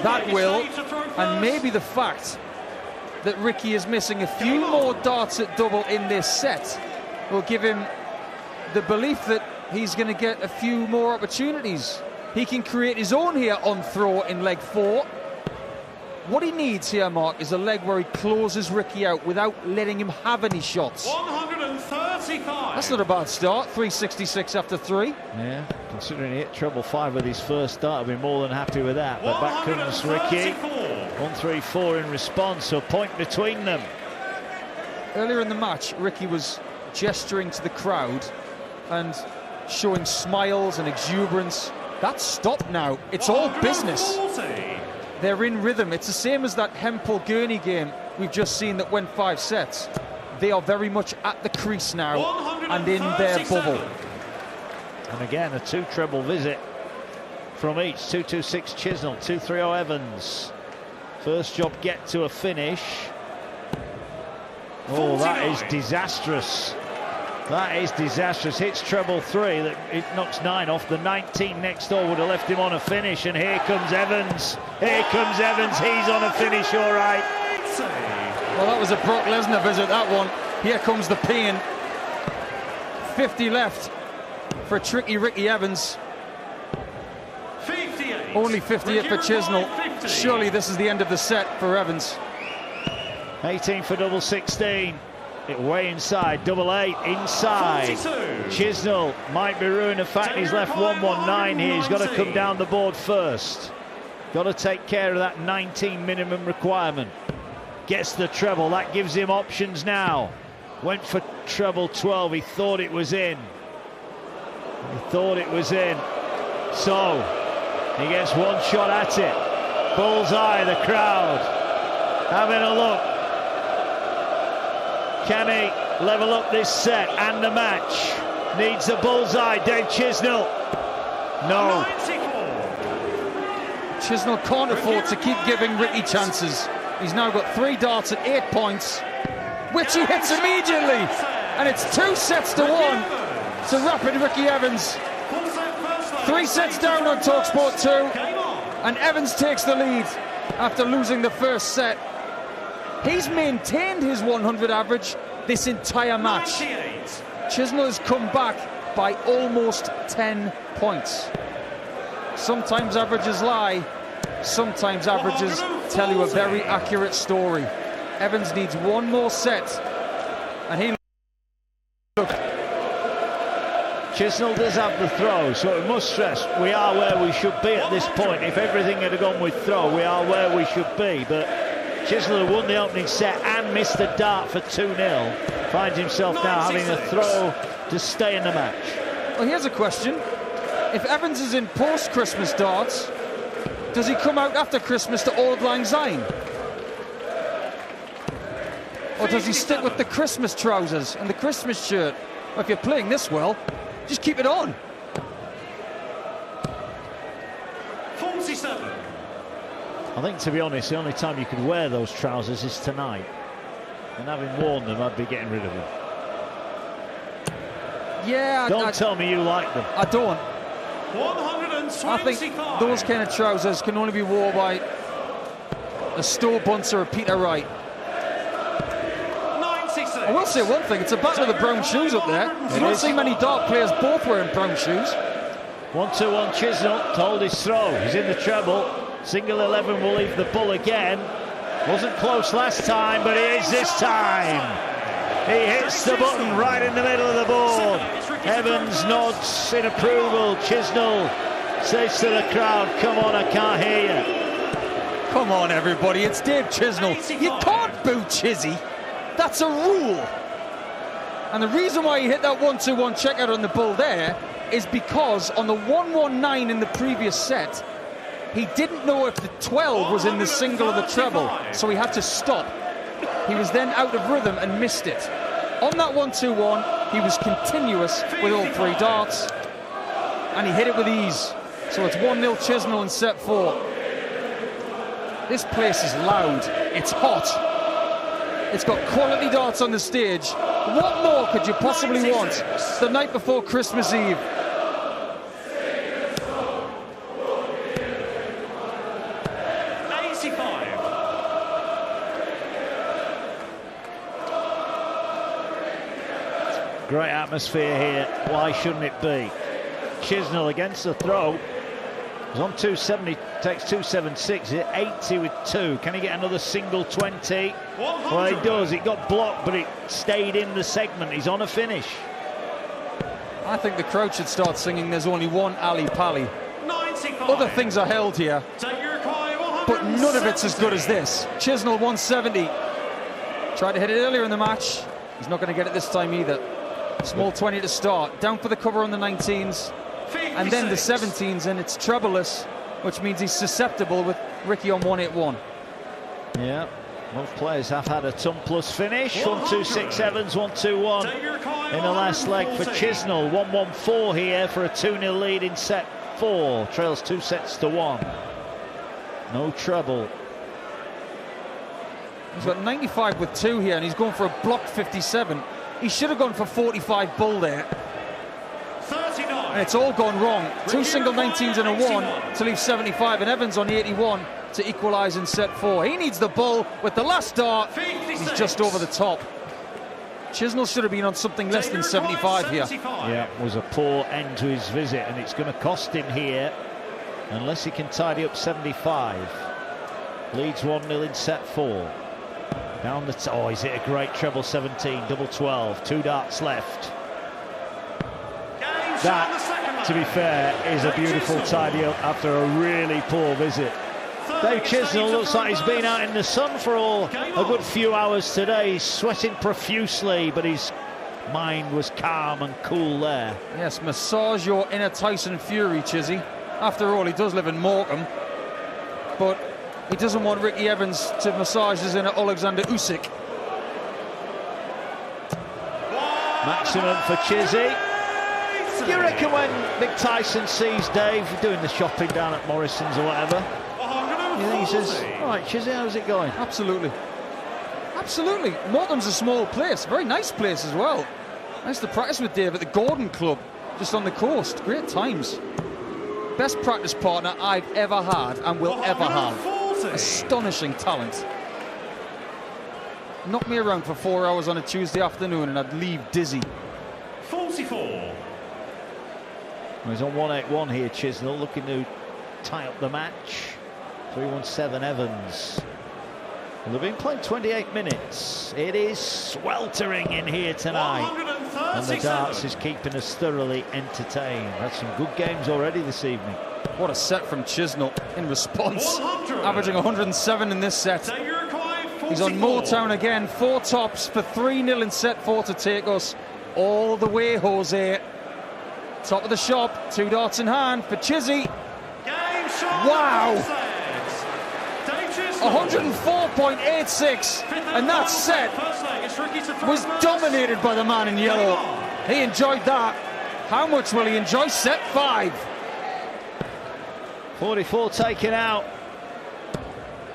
That will, and maybe the fact that Ricky is missing a few more darts at double in this set will give him the belief that he's going to get a few more opportunities. He can create his own here on throw in leg 4. What he needs here, Mark, is a leg where he closes Ricky out without letting him have any shots. 135. That's not a bad start. 366 after 3. Yeah, considering he hit treble 5 with his first start, I'd be more than happy with that. But back comes Ricky. 134 in response, so a point between them. Earlier in the match, Ricky was gesturing to the crowd and showing smiles and exuberance. That's stopped now. It's all business. They're in rhythm. It's the same as that Hempel-Gurney game we've just seen that went 5 sets. They are very much at the crease now and in their bubble. And again, a 2 treble visit from each. 226 Chisnall, 230 Evans. First job get to a finish. Oh, that is disastrous. That is disastrous. Hits treble 3, that it knocks 9 off. The 19 next door would have left him on a finish, and here comes Evans. Here comes Evans. He's on a finish, all right. Well, that was a Brock Lesnar visit, that one. Here comes the pain. 50 left for tricky Ricky Evans. 58. Only 58 for Chisnall. Surely this is the end of the set for Evans. 18 for double 16. It way inside, double 8 inside. 42. Chisnall might be ruined. The fact he's left 119 here. He's got to come down the board first. Got to take care of that 19 minimum requirement. Gets the treble. That gives him options now. Went for treble 12. He thought it was in. So he gets one shot at it. Bullseye, the crowd having a look. Can he level up this set and the match? Needs a bullseye. Dave Chisnall. No. Chisnall can't afford to keep giving Ricky chances. He's now got 3 darts at 8 points, which he hits immediately. And it's 2 sets to 1 to rapid Ricky Evans. 3 sets down on talkSPORT 2, and Evans takes the lead after losing the first set. He's maintained his 100 average this entire match. Chisnall has come back by almost 10 points. Sometimes averages lie, sometimes averages tell you a very accurate story. Evans needs 1 more set, and he Chisnall does have the throw, so we must stress we are where we should be at this point. If everything had gone with throw, we are where we should be. But Chisnall won the opening set and missed the dart for 2-0. Finds himself now having a throw to stay in the match. Well, here's a question. If Evans is in post-Christmas darts, does he come out after Christmas to Auld Lang Syne? Or does he stick with the Christmas trousers and the Christmas shirt? Well, if you're playing this well, just keep it on. 47. I think, to be honest, the only time you could wear those trousers is tonight. And having worn them, I'd be getting rid of them. Yeah, Don't tell me you like them. I don't. 125. I think those kind of trousers can only be worn by a Sto Bunce or a Peter Wright. 96. I will say one thing, it's a battle of the brown shoes up there. You don't see many dart players both wearing brown shoes. 1-2-1 Chisnall to hold his throw. He's in the treble. Single 11 will leave the bull again. Wasn't close last time, but he is this time. He hits the button right in the middle of the board. Evans nods in approval. Chisnall says to the crowd, come on, I can't hear you. Come on, everybody, it's Dave Chisnall. You can't boo Chizzy. That's a rule. And the reason why he hit that 1-2-1 checkout on the bull there is because on the 1-1-9 in the previous set, he didn't know if the 12 was in the single or the treble, so he had to stop. He was then out of rhythm and missed it. On that 1-2-1, he was continuous with all 3 darts, and he hit it with ease. So it's 1-0 Chisnall in set 4. This place is loud, it's hot, it's got quality darts on the stage. What more could you possibly want the night before Christmas Eve? Great atmosphere here. Why shouldn't it be? Chisnall against the throw. He's on 270, takes 276. He's at 80 with 2. Can he get another single 20? Well, he does. It got blocked, but it stayed in the segment. He's on a finish. I think the crowd should start singing There's Only One Ali Pally. Other things are held here, but none of it's as good as this. Chisnall 170. Tried to hit it earlier in the match. He's not going to get it this time either. Small 20 to start. Down for the cover on the 19s. And then the 17s, and it's trebleless, which means he's susceptible with Ricky on 181. Yeah, both players have had a ton plus finish. 1-2-6 Evans, 1-2-1 in the last leg for Chisnall. 1-1-4 here for a 2-0 lead in set 4. Trails 2 sets to 1. No trouble. He's got 95 with 2 here, and he's going for a blocked 57. He should have gone for 45 bull there. 39. And it's all gone wrong. 2 single 19s and a 1 to leave 75, and Evans on the 81 to equalise in set 4. He needs the bull with the last dart. He's just over the top. Chisnall should have been on something less than 75 here. Yeah, it was a poor end to his visit, and it's going to cost him here unless he can tidy up 75. Leads 1-0 in set 4. Down the oh, he's hit a great treble 17, double 12, 2 darts left. That, to be fair, is a beautiful tidy up after a really poor visit. Dave Chisnall looks like he's been out in the sun for a good few hours today. He's sweating profusely, but his mind was calm and cool there. Yes, massage your inner Tyson Fury, Chizzy. After all, he does live in Morecambe, but he doesn't want Ricky Evans to massage his inner Alexander Usyk. Maximum for Chizzy. Do you reckon when Big Tyson sees Dave doing the shopping down at Morrison's or whatever, you think he says, all right, Chizzy, how's it going? Absolutely. Absolutely. Morecambe's a small place, very nice place as well. I used to practice with Dave at the Gordon Club, just on the coast. Great times. Best practice partner I've ever had and will ever have. Astonishing talent. Knock me around for 4 hours on a Tuesday afternoon and I'd leave dizzy. 44. Well, he's on 181 here, Chisnall, looking to tie up the match. 317 Evans. Well, they've been playing 28 minutes. It is sweltering in here tonight. And the darts is keeping us thoroughly entertained. Had some good games already this evening. What a set from Chisnall in response. Averaging 107 in this set. He's on Moortown again. 4 tops for 3-0 in set 4 to take us all the way, Jose. Top of the shop, 2 darts in hand for Chizzy. Wow! 104.86, and that set was dominated by the man in yellow. He enjoyed that. How much will he enjoy set 5? 44 taken out.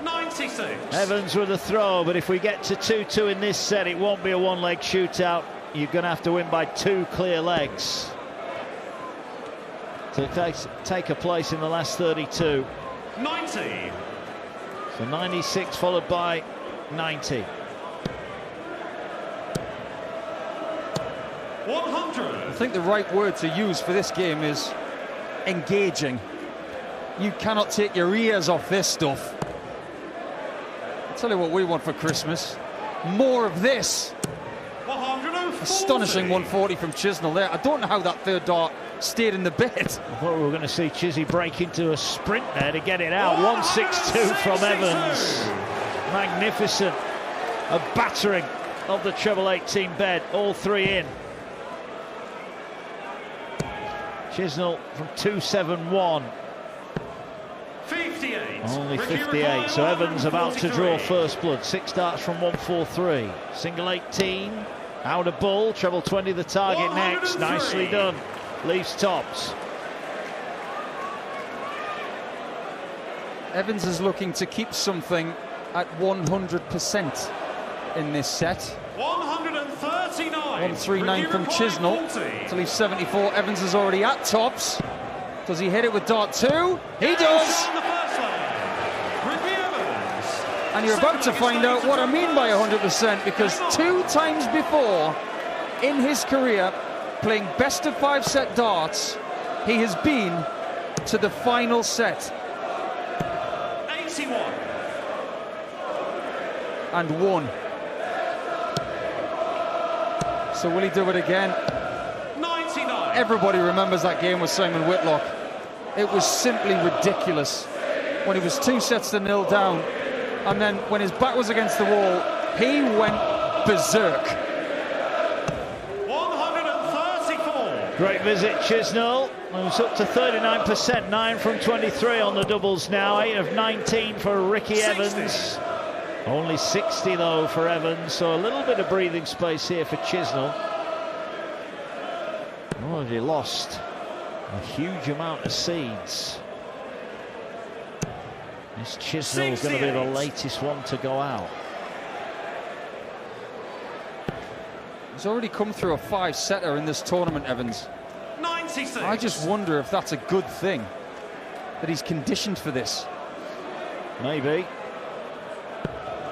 96. Evans with a throw, but if we get to 2-2 in this set, it won't be a one-leg shootout. You're going to have to win by 2 clear legs to take a place in the last 32. 90. So 96 followed by 90. 100. I think the right word to use for this game is engaging. You cannot take your ears off this stuff. I'll tell you what we want for Christmas. More of this. 140. Astonishing 140 from Chisnall there. I don't know how that third dart stayed in the bit. I thought we were going to see Chizzy break into a sprint there to get it out. 162 from Evans. Magnificent. A battering of the treble 18 bed. All 3 in. Chisnall from 271. 58. Only 58. So Evans about to draw first blood. 6 darts from 143. Single 18. Out of ball. Treble 20 the target next. Nicely done. Leaves tops. Evans is looking to keep something at 100% in this set. 139. 139 from Chisnall to leave 74. Evans is already at tops. Does he hit it with dart 2? He does! And you're about to find out what I mean by 100%, because 2 times before in his career, playing best of 5 set darts, he has been to the final set. 81. And won. So will he do it again? 99. Everybody remembers that game with Simon Whitlock. It was simply ridiculous when he was 2 sets to 0 down, and then when his back was against the wall, he went berserk. 134. Great visit, Chisnall. Moves up to 39%, 9 from 23 on the doubles now, 8 of 19 for Ricky 60. Evans. Only 60 though for Evans, so a little bit of breathing space here for Chisnall. Already lost a huge amount of seeds. This Chisnall is going to be the latest one to go out. He's already come through a 5-setter in this tournament, Evans. 96. I just wonder if that's a good thing, that he's conditioned for this. Maybe.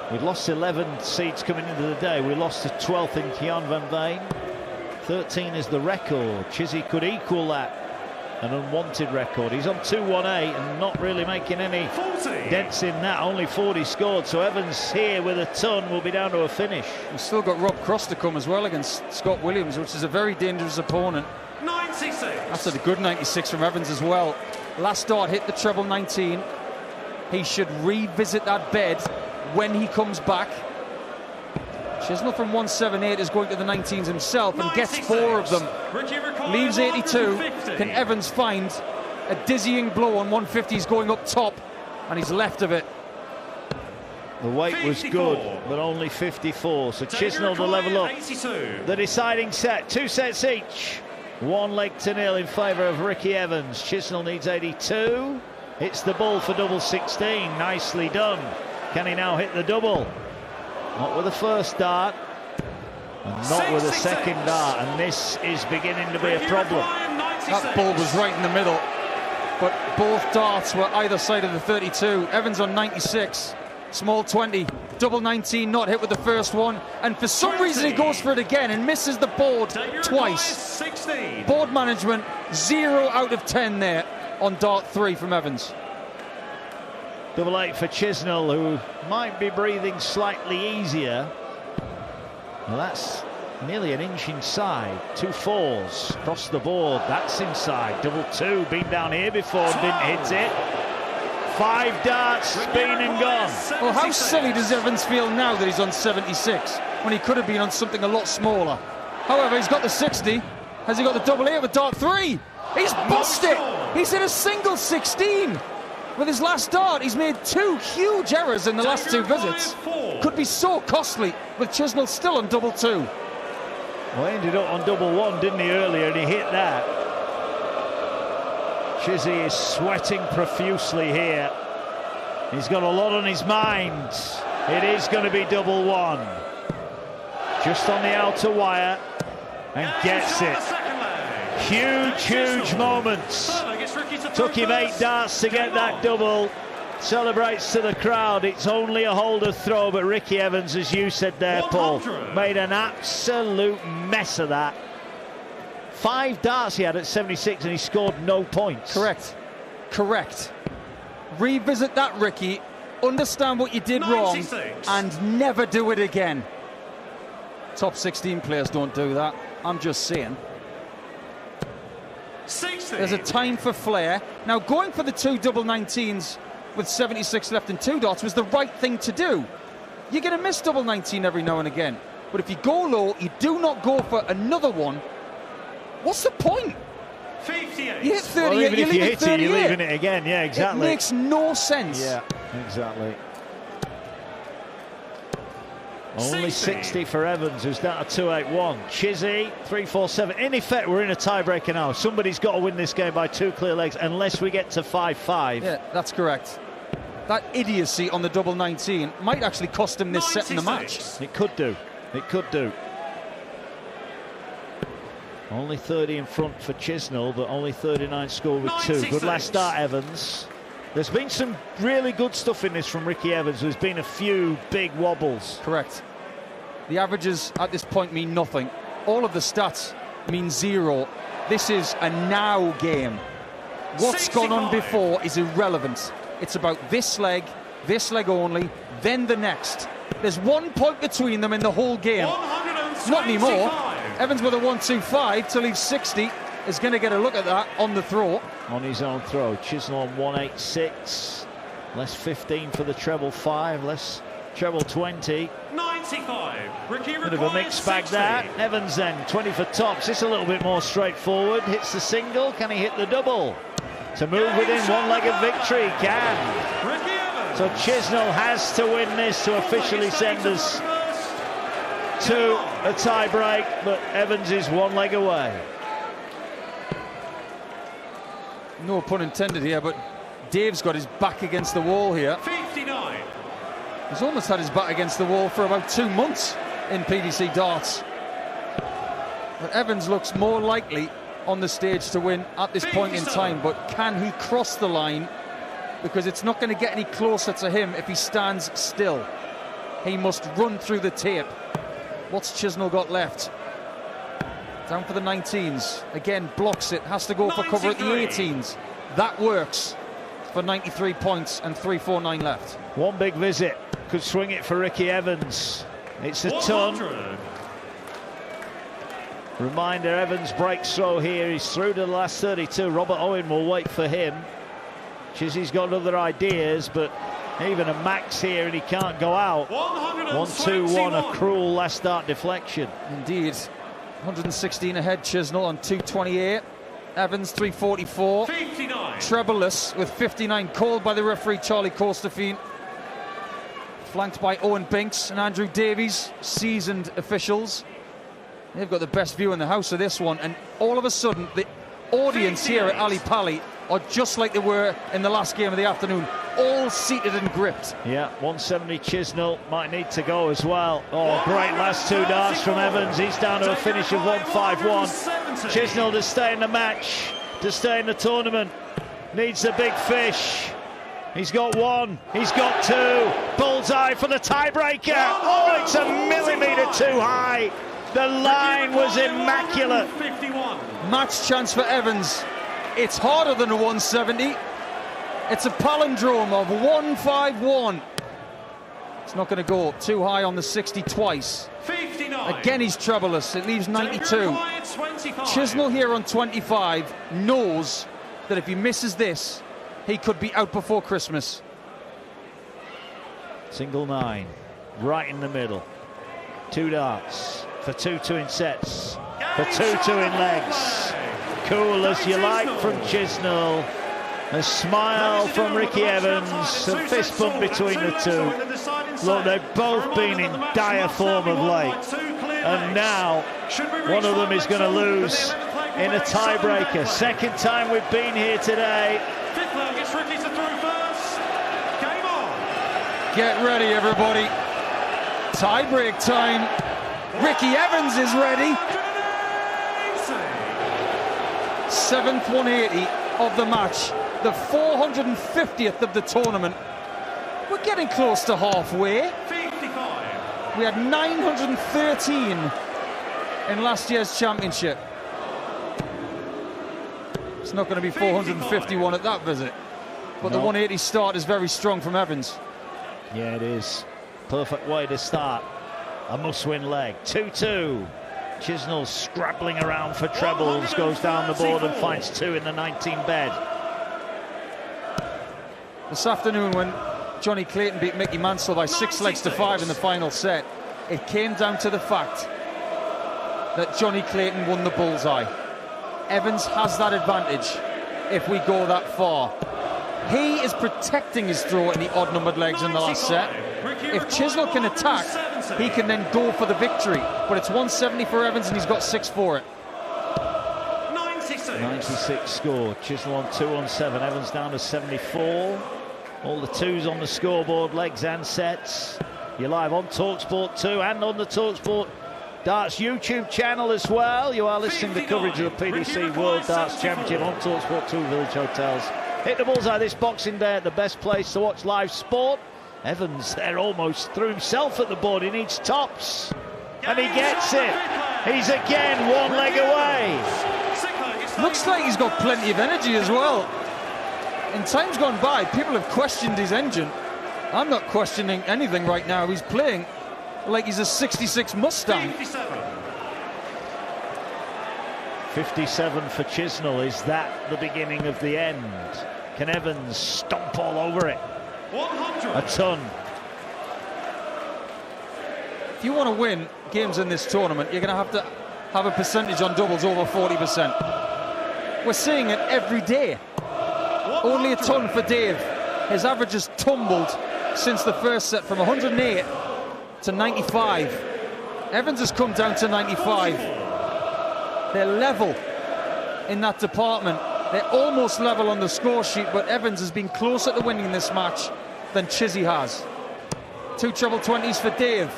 We'd lost 11 seeds coming into the day. We lost the 12th in Kian van Veen. 13 is the record. Chizzy could equal that. An unwanted record. He's on 218 and not really making any 40. dents in that. Only 40 scored. So Evans here with a ton will be down to a finish. We've still got Rob Cross to come as well against Scott Williams, which is a very dangerous opponent. 96. That's a good 96 from Evans as well. Last dart hit the treble 19. He should revisit that bed when he comes back. Chisnall from 178 is going to the 19s himself and gets 4 of them. Leaves 82. Can Evans find a dizzying blow on 150s going up top? And he's left of it. The weight was good, but only 54. So Chisnall to level up. The deciding set, 2 sets each. 1-0 in favour of Ricky Evans. Chisnall needs 82. Hits the ball for double 16. Nicely done. Can he now hit the double? Not with the first dart, and not with the second dart. And this is beginning to be a problem. That ball was right in the middle, but both darts were either side of the 32. Evans on 96. Small 20, double 19, not hit with the first one, and for some reason he goes for it again and misses the board twice. Board management, 0 out of 10 there on dart 3 from Evans. Double 8 for Chisnall, who might be breathing slightly easier. Well, that's nearly an inch inside. 2 4s across the board, that's inside. Double 2, been down here before and didn't hit it. 5 darts, been and gone. Well, how silly does Evans feel now that he's on 76 when he could have been on something a lot smaller? However, he's got the 60. Has he got the double 8 with dart 3? He's bust it. He's hit a single 16 with his last dart. He's made 2 huge errors in the last 2 visits. Could be so costly with Chisnall still on double 2. Well, he ended up on double 1, didn't he, earlier, and he hit that. Chizzy is sweating profusely here. He's got a lot on his mind. It is going to be double 1. Just on the outer wire, and gets it. Huge moments. Took him 8 darts to get that double. Celebrates to the crowd. It's only a holder throw, but Ricky Evans, as you said there, Paul, made an absolute mess of that. 5 darts he had at 76 and he scored no points. Correct. Revisit that, Ricky. Understand what you did wrong and never do it again. Top 16 players don't do that. I'm just saying. 60. There's a time for flair. Now, going for the 2 double 19s with 76 left and 2 dots was the right thing to do. You're going to miss double 19 every now and again. But if you go low, you do not go for another one. What's the point? 58. You hit 38, well, even you if leave you it hit 38. it, you're leaving it again. Yeah, exactly. It makes no sense. Yeah, exactly. Only 60 for Evans, who's down to 281. Chizzy, 3-4-7. In effect, we're in a tiebreaker now. Somebody's got to win this game by 2 clear legs, unless we get to 5-5. Yeah, that's correct. That idiocy on the double 19 might actually cost him this 96. Set in the match. It could do. It could do. Only 30 in front for Chisnall, but only 39 scored with 2. Good last start, Evans. There's been some really good stuff in this from Ricky Evans. There's been a few big wobbles. Correct. The averages at this point mean nothing. All of the stats mean 0. This is a now game. What's 65. Gone on before is irrelevant. It's about this leg only, then the next. There's 1 point between them in the whole game. Not anymore. Evans with a 1-2-5 to leave 60 is going to get a look at that on the throw. On his own throw. Chisnall on 186. Less 15 for the treble 5. Less treble 20. 95. Ricky bit of a mixed bag there. Evans then 20 for tops. It's a little bit more straightforward. Hits the single. Can he hit the double? To move within 1 leg of victory. Can. So Chisnall has to win this to officially send us to a tie break, but Evans is 1 leg away. No pun intended here, but Dave's got his back against the wall here. 59. He's almost had his back against the wall for about 2 months in PDC darts. But Evans looks more likely on the stage to win at this point in time, but can he cross the line? Because it's not going to get any closer to him if he stands still. He must run through the tape. What's Chisnall got left? Down for the 19s. Again, blocks it. Has to go for cover at the 18s. That works for 93 points and 3-4-9 left. 1 big visit. Could swing it for Ricky Evans. It's a ton. Reminder, Evans breaks throw here. He's through to the last 32. Robert Owen will wait for him. Chizzy's got other ideas, but even a max here and he can't go out. 1-2-1, a cruel last start deflection. Indeed. 116 ahead, Chisnall on 228. Evans 344. 59. Trebleless with 59 called by the referee Charlie Costerfield. Flanked by Owen Binks and Andrew Davies, seasoned officials. They've got the best view in the house of this one, and all of a sudden the audience here at Ali Pali are just like they were in the last game of the afternoon, all seated and gripped. Yeah, 170 Chisnall might need to go as well. Oh, great last two darts from Evans. He's down to a finish of 151. Chisnall to stay in the match, to stay in the tournament, needs the big fish. He's got one, he's got two. Bullseye for the tiebreaker. Oh, it's a millimetre too high. The line was immaculate. Match chance for Evans. It's harder than a 170. It's a palindrome of 151. It's not going to go too high on the 60 twice. 59. Again, he's trebleless. It leaves 92. Chisnall here on 25 knows that if he misses this, he could be out before Christmas. Single 9, right in the middle. Two darts for 2-2 in sets, for 2-2 in legs. Cool as you like from Chisnall. A smile from Ricky Evans. A fist bump between the two. Look, they've both been in dire form of late. And now one of them is going to lose in a tiebreaker. Second time we've been here today. Get ready, everybody. Tie-break time. Ricky Evans is ready. 7th 180 of the match. The 450th of the tournament. We're getting close to halfway. 55. We had 913 in last year's championship. It's not going to be 451 at that visit. But the 180 start is very strong from Evans. Yeah, it is. Perfect way to start. A must-win leg. 2-2. Chisnall scrabbling around for trebles, goes down the board and finds two in the 19 bed. This afternoon, when Johnny Clayton beat Mickey Mansell by 6 legs to 5 in the final set, it came down to the fact that Johnny Clayton won the bullseye. Evans has that advantage if we go that far. He is protecting his throw in the odd-numbered legs in the last set. If Chisnall can attack, he can then go for the victory. But it's 170 for Evans, and he's got 6 for it. 96 score. Chisnall on 2-7. Evans down to 74. All the twos on the scoreboard, legs and sets. You're live on talkSPORT 2 and on the talkSPORT Darts YouTube channel as well. You are listening to coverage of the PDC World Darts Championship on talkSPORT 2 Village Hotels. Hit the bullseye this Boxing Day at the best place to watch live sport. Evans there almost threw himself at the board. He needs tops. And he gets it. He's again one leg away. Looks like he's got plenty of energy as well. In times gone by, people have questioned his engine. I'm not questioning anything right now. He's playing like he's a 66 Mustang. 57 for Chisnall. Is that the beginning of the end? Can Evans stomp all over it? 100. A ton. If you want to win games in this tournament, you're going to have a percentage on doubles over 40%. We're seeing it every day. Only a ton for Dave. His average has tumbled since the first set from 108 to 95. Evans has come down to 95. They're level in that department. They're almost level on the score sheet, but Evans has been closer to winning this match than Chizzy has. 2 treble 20s for Dave.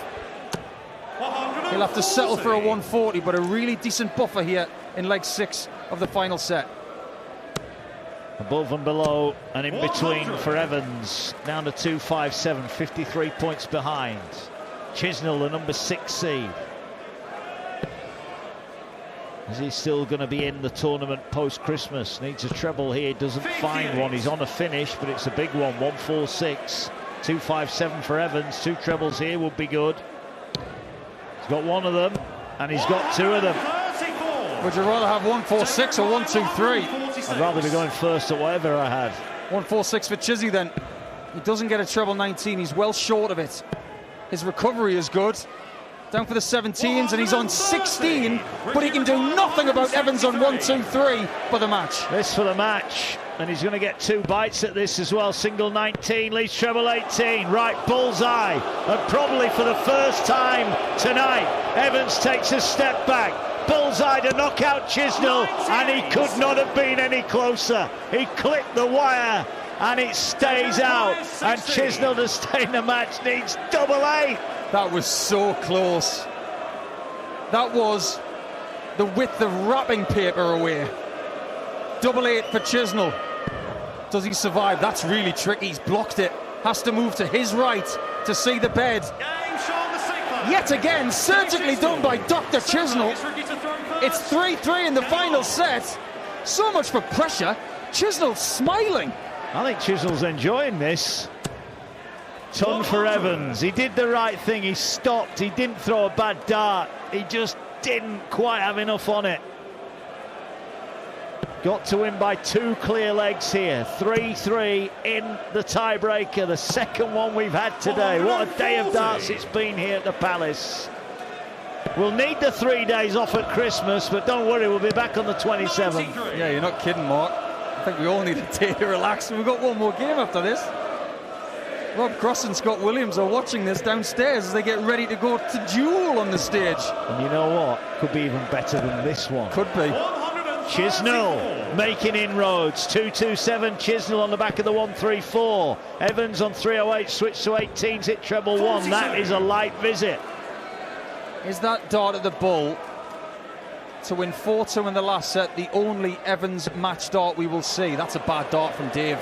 He'll have to settle for a 140, but a really decent buffer here in leg 6 of the final set. Above and below and in between for Evans. Down to 257, 53 points behind. Chisnall, the number 6 seed. Is he still going to be in the tournament post-Christmas? Needs a treble here, doesn't find one. He's on a finish, but it's a big one. 146, 257 for Evans. 2 trebles here would be good. He's got one of them, and he's got 2 of them. Would you rather have 146 or 123? I'd rather be going first at whatever I had. 146 for Chizzy then. He doesn't get a treble 19. He's well short of it. His recovery is good. Down for the 17s, and he's on 16, but he can do nothing about Evans on 1, 2, 3 for the match. This for the match, and he's going to get 2 bites at this as well. Single 19, leads treble 18, right bullseye, and probably for the first time tonight, Evans takes a step back. Bullseye to knock out Chisnall, and he could not have been any closer. He clipped the wire, and it stays out, and Chisnall to stay in the match needs double 8. That was so close. That was the width of wrapping paper away. Double 8 for Chisnall. Does he survive? That's really tricky. He's blocked it. Has to move to his right to see the bed. Yet again, surgically done by Dr. Chisnall. It's 3-3 in the final set. So much for pressure. Chisnall smiling. I think Chisnall's enjoying this. Ton for Evans. He did the right thing. He stopped. He didn't throw a bad dart. He just didn't quite have enough on it. Got to win by 2 clear legs here. 3-3 in the tiebreaker. The second one we've had today. What a day of darts it's been here at the Palace. We'll need the 3 days off at Christmas, but don't worry, we'll be back on the 27th. Yeah, you're not kidding, Mark. I think we all need a day to relax. We've got one more game after this. Rob Cross and Scott Williams are watching this downstairs as they get ready to go to duel on the stage. And you know what? Could be even better than this one. Could be. Chisnall making inroads. 2-2-7. Chisnall on the back of the 1-3-4. Evans on 308. Switch to 18s. Hit treble 1. That is a light visit. Is that dart at the bull to win 4-2 in the last set the only Evans match dart we will see? That's a bad dart from Dave.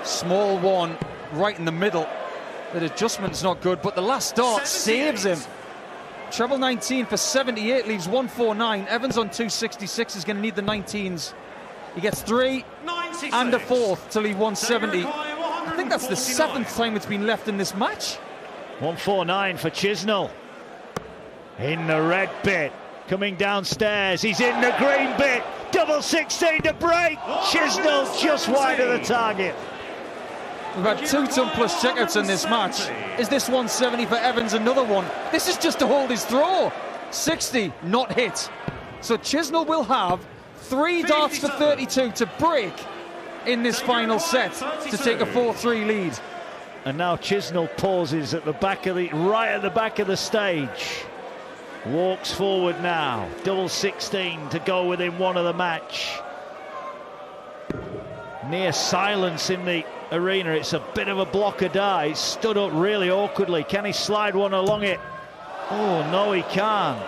Small one right in the middle. The adjustment's not good, but the last dart saves him. Treble 19 for 78 leaves 149. Evans on 266 is going to need the 19s. He gets 3 and a 4th to leave 170. I think that's the 7th time it's been left in this match. 149 for Chisnall. In the red bit. Coming downstairs. He's in the green bit. Double 16 to break. Chisnall just wide of the target. We've had 2 ton plus checkouts in this match. Is this 170 for Evans another one? This is just to hold his throw. 60 not hit. So Chisnall will have 3 darts for 32 to break in this final set to take a 4-3 lead. And now Chisnall pauses at the back of the right at the back of the stage. Walks forward now. Double 16 to go within 1 of the match. Near silence in the arena. It's a bit of a block of die. It's stood up really awkwardly. Can he slide one along it? Oh no, he can't.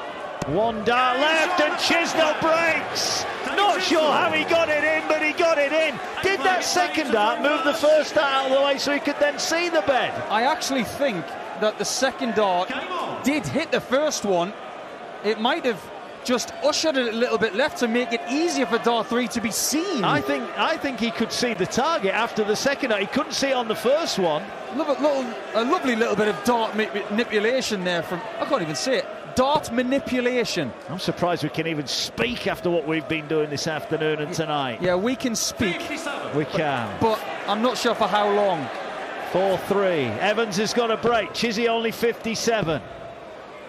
1 dart left and Chisnall breaks. Not sure how he got it in, but he got it in. Did that second dart move the first dart out of the way so he could then see the bed? I actually think that the second dart did hit the first one. It might have just ushered it a little bit left to make it easier for dart 3 to be seen. I think he could see the target after the second dart. He couldn't see it on the first one. A lovely little bit of dart manipulation there from, I can't even say it, dart manipulation. I'm surprised we can even speak after what we've been doing this afternoon and tonight. Yeah, we can speak. We can. But I'm not sure for how long. 4-3. Evans has got a break. Chizzy only 57.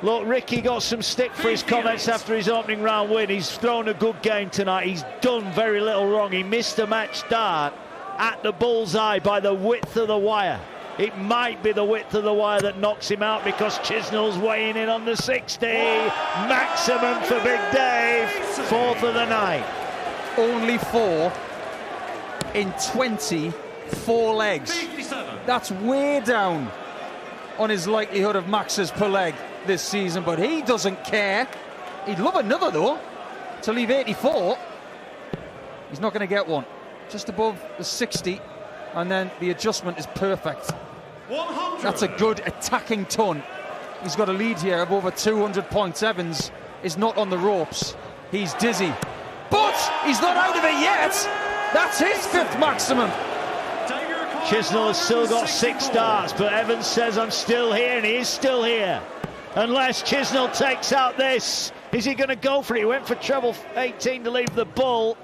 Look, Ricky got some stick for his comments after his opening round win. He's thrown a good game tonight. He's done very little wrong. He missed a match dart at the bullseye by the width of the wire. It might be the width of the wire that knocks him out because Chisnall's weighing in on the 60. Maximum for Big Dave. 4th of the night. Only 4 in 24 legs. That's way down on his likelihood of maxes per leg this season, but he doesn't care. He'd love another though to leave 84. He's not going to get one. Just above the 60, and then the adjustment is perfect. 100. That's a good attacking ton. He's got a lead here of over 200 points. Evans is not on the ropes. He's dizzy, but he's not out of it yet. That's his 5th maximum. Chisnall has still got 6 darts, but Evans says I'm still here, and he is still here. Unless Chisnall takes out this Is he going to go for it? He went for treble 18 to leave the bull.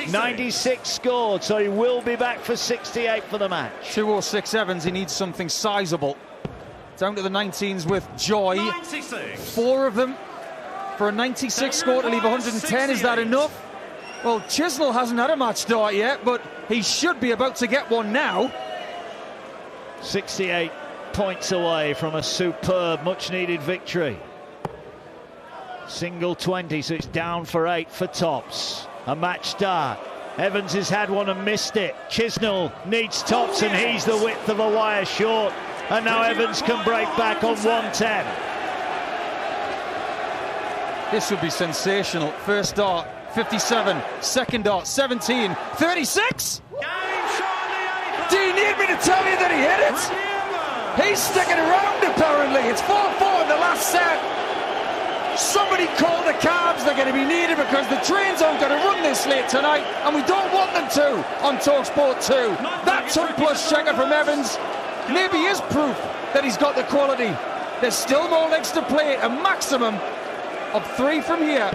96 scored, so he will be back for 68 for the match. 206 Evans, he needs something sizable. Down to the 19s with Joy. 96. 4 of them for a 96 score to leave 110. Is that enough? Well, Chisnall hasn't had a match start yet, but he should be about to get one now. 68 points away from a superb, much-needed victory. Single 20, so it's down for 8 for tops. A match start. Evans has had one and missed it. Chisnall needs tops, and he's the width of a wire short. And now Evans can break back on 110. This would be sensational. First dart, 57. Second dart, 17. 36? Do you need me to tell you that he hit it? He's sticking around, apparently. It's 4-4 in the last set. Somebody call the cabs. They're going to be needed because the trains aren't going to run this late tonight, and we don't want them to on talkSPORT 2. That ton-plus checker from Evans maybe is proof that he's got the quality. There's still more legs to play, a maximum of 3 from here.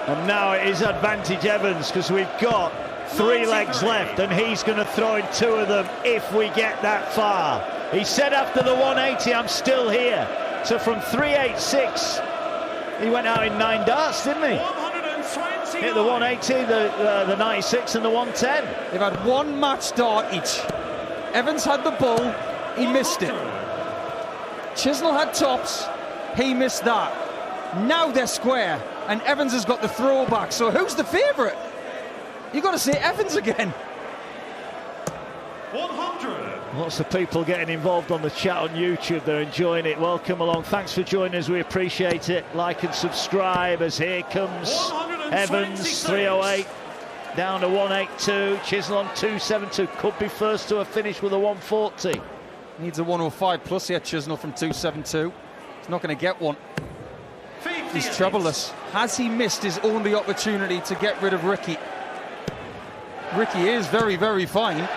And now it is advantage Evans, because we've got 3 legs left, and he's going to throw in 2 of them if we get that far. He said after the 180, I'm still here. So from 386, he went out in 9 darts, didn't he? 120. Hit the 180, the 96 and the 110. They've had 1 match dart each. Evans had the bull, he missed it. Chisnall had tops, he missed that. Now they're square, and Evans has got the throwback. So who's the favourite? You've got to say Evans again. 100. Lots of people getting involved on the chat on YouTube. They're enjoying it. Welcome along. Thanks for joining us. We appreciate it. Like and subscribe as here comes Evans, 308. Down to 182. Chisnall on 272. Could be first to a finish with a 140. Needs a 105 plus here, Chisnall from 272. He's not going to get one. He's troubleless. Has he missed his only opportunity to get rid of Ricky? Ricky is very, very fine.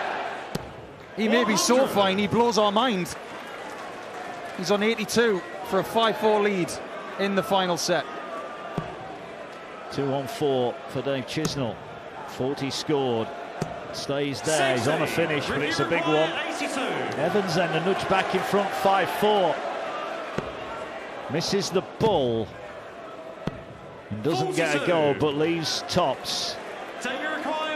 He may be so fine, he blows our mind. He's on 82 for a 5-4 lead in the final set. 2-1-4 for Dave Chisnall. 40 scored. Stays there. He's on a finish, but it's a big one. Evans then a nudge back in front, 5-4. Misses the bull. And doesn't get a goal, but leaves tops.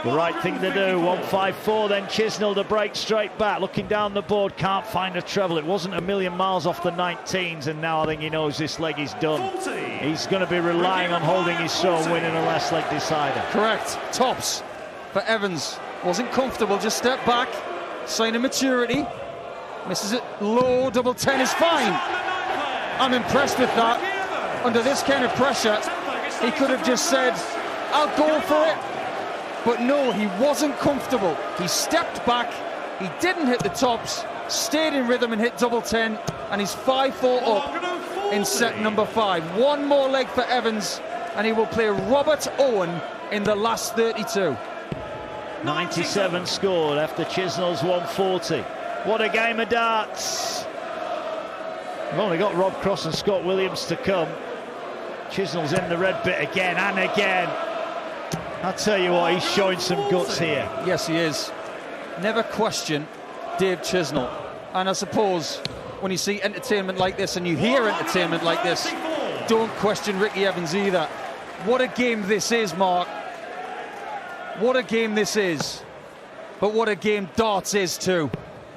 The right thing to do. 1-5-4, then Chisnall to break straight back. Looking down the board, can't find a treble. It wasn't a million miles off the 19s, and now I think he knows this leg is done. He's going to be relying on holding his throw and winning a last leg decider. Correct. Tops for Evans. Wasn't comfortable, just step back. Sign of maturity. Misses it low, double 10 is fine. I'm impressed with that. Under this kind of pressure, he could have just said, I'll go for it. But no, he wasn't comfortable. He stepped back, he didn't hit the tops, stayed in rhythm and hit double 10, and he's 5-4 up in set number 5. 1 more leg for Evans, and he will play Robert Owen in the last 32. 97 scored after Chisnall's 140. What a game of darts. We've only got Rob Cross and Scott Williams to come. Chisnall's in the red bit again and again. I'll tell you what, he's showing some guts here. Yes, he is. Never question Dave Chisnall. And I suppose when you see entertainment like this and you hear entertainment like this, don't question Ricky Evans either. What a game this is, Mark. What a game this is. But what a game darts is too.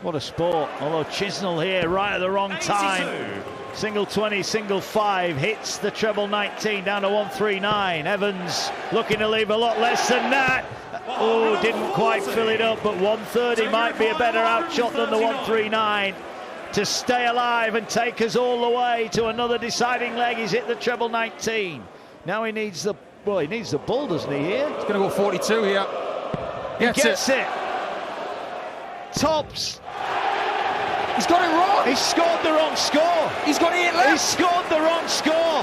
What a sport. Although Chisnall here right at the wrong time. Single 20, single 5, hits the treble 19 down to 139. Evans looking to leave a lot less than that. Oh, didn't quite fill it up, but 130 might be a better outshot than the 139 to stay alive and take us all the way to another deciding leg. He's hit the treble 19. Now he needs the, well, he needs the bull, doesn't he, here? He's going to go 42 here. He gets it. Tops. He's got it wrong. He scored the wrong score. He's got 8 left. He scored the wrong score.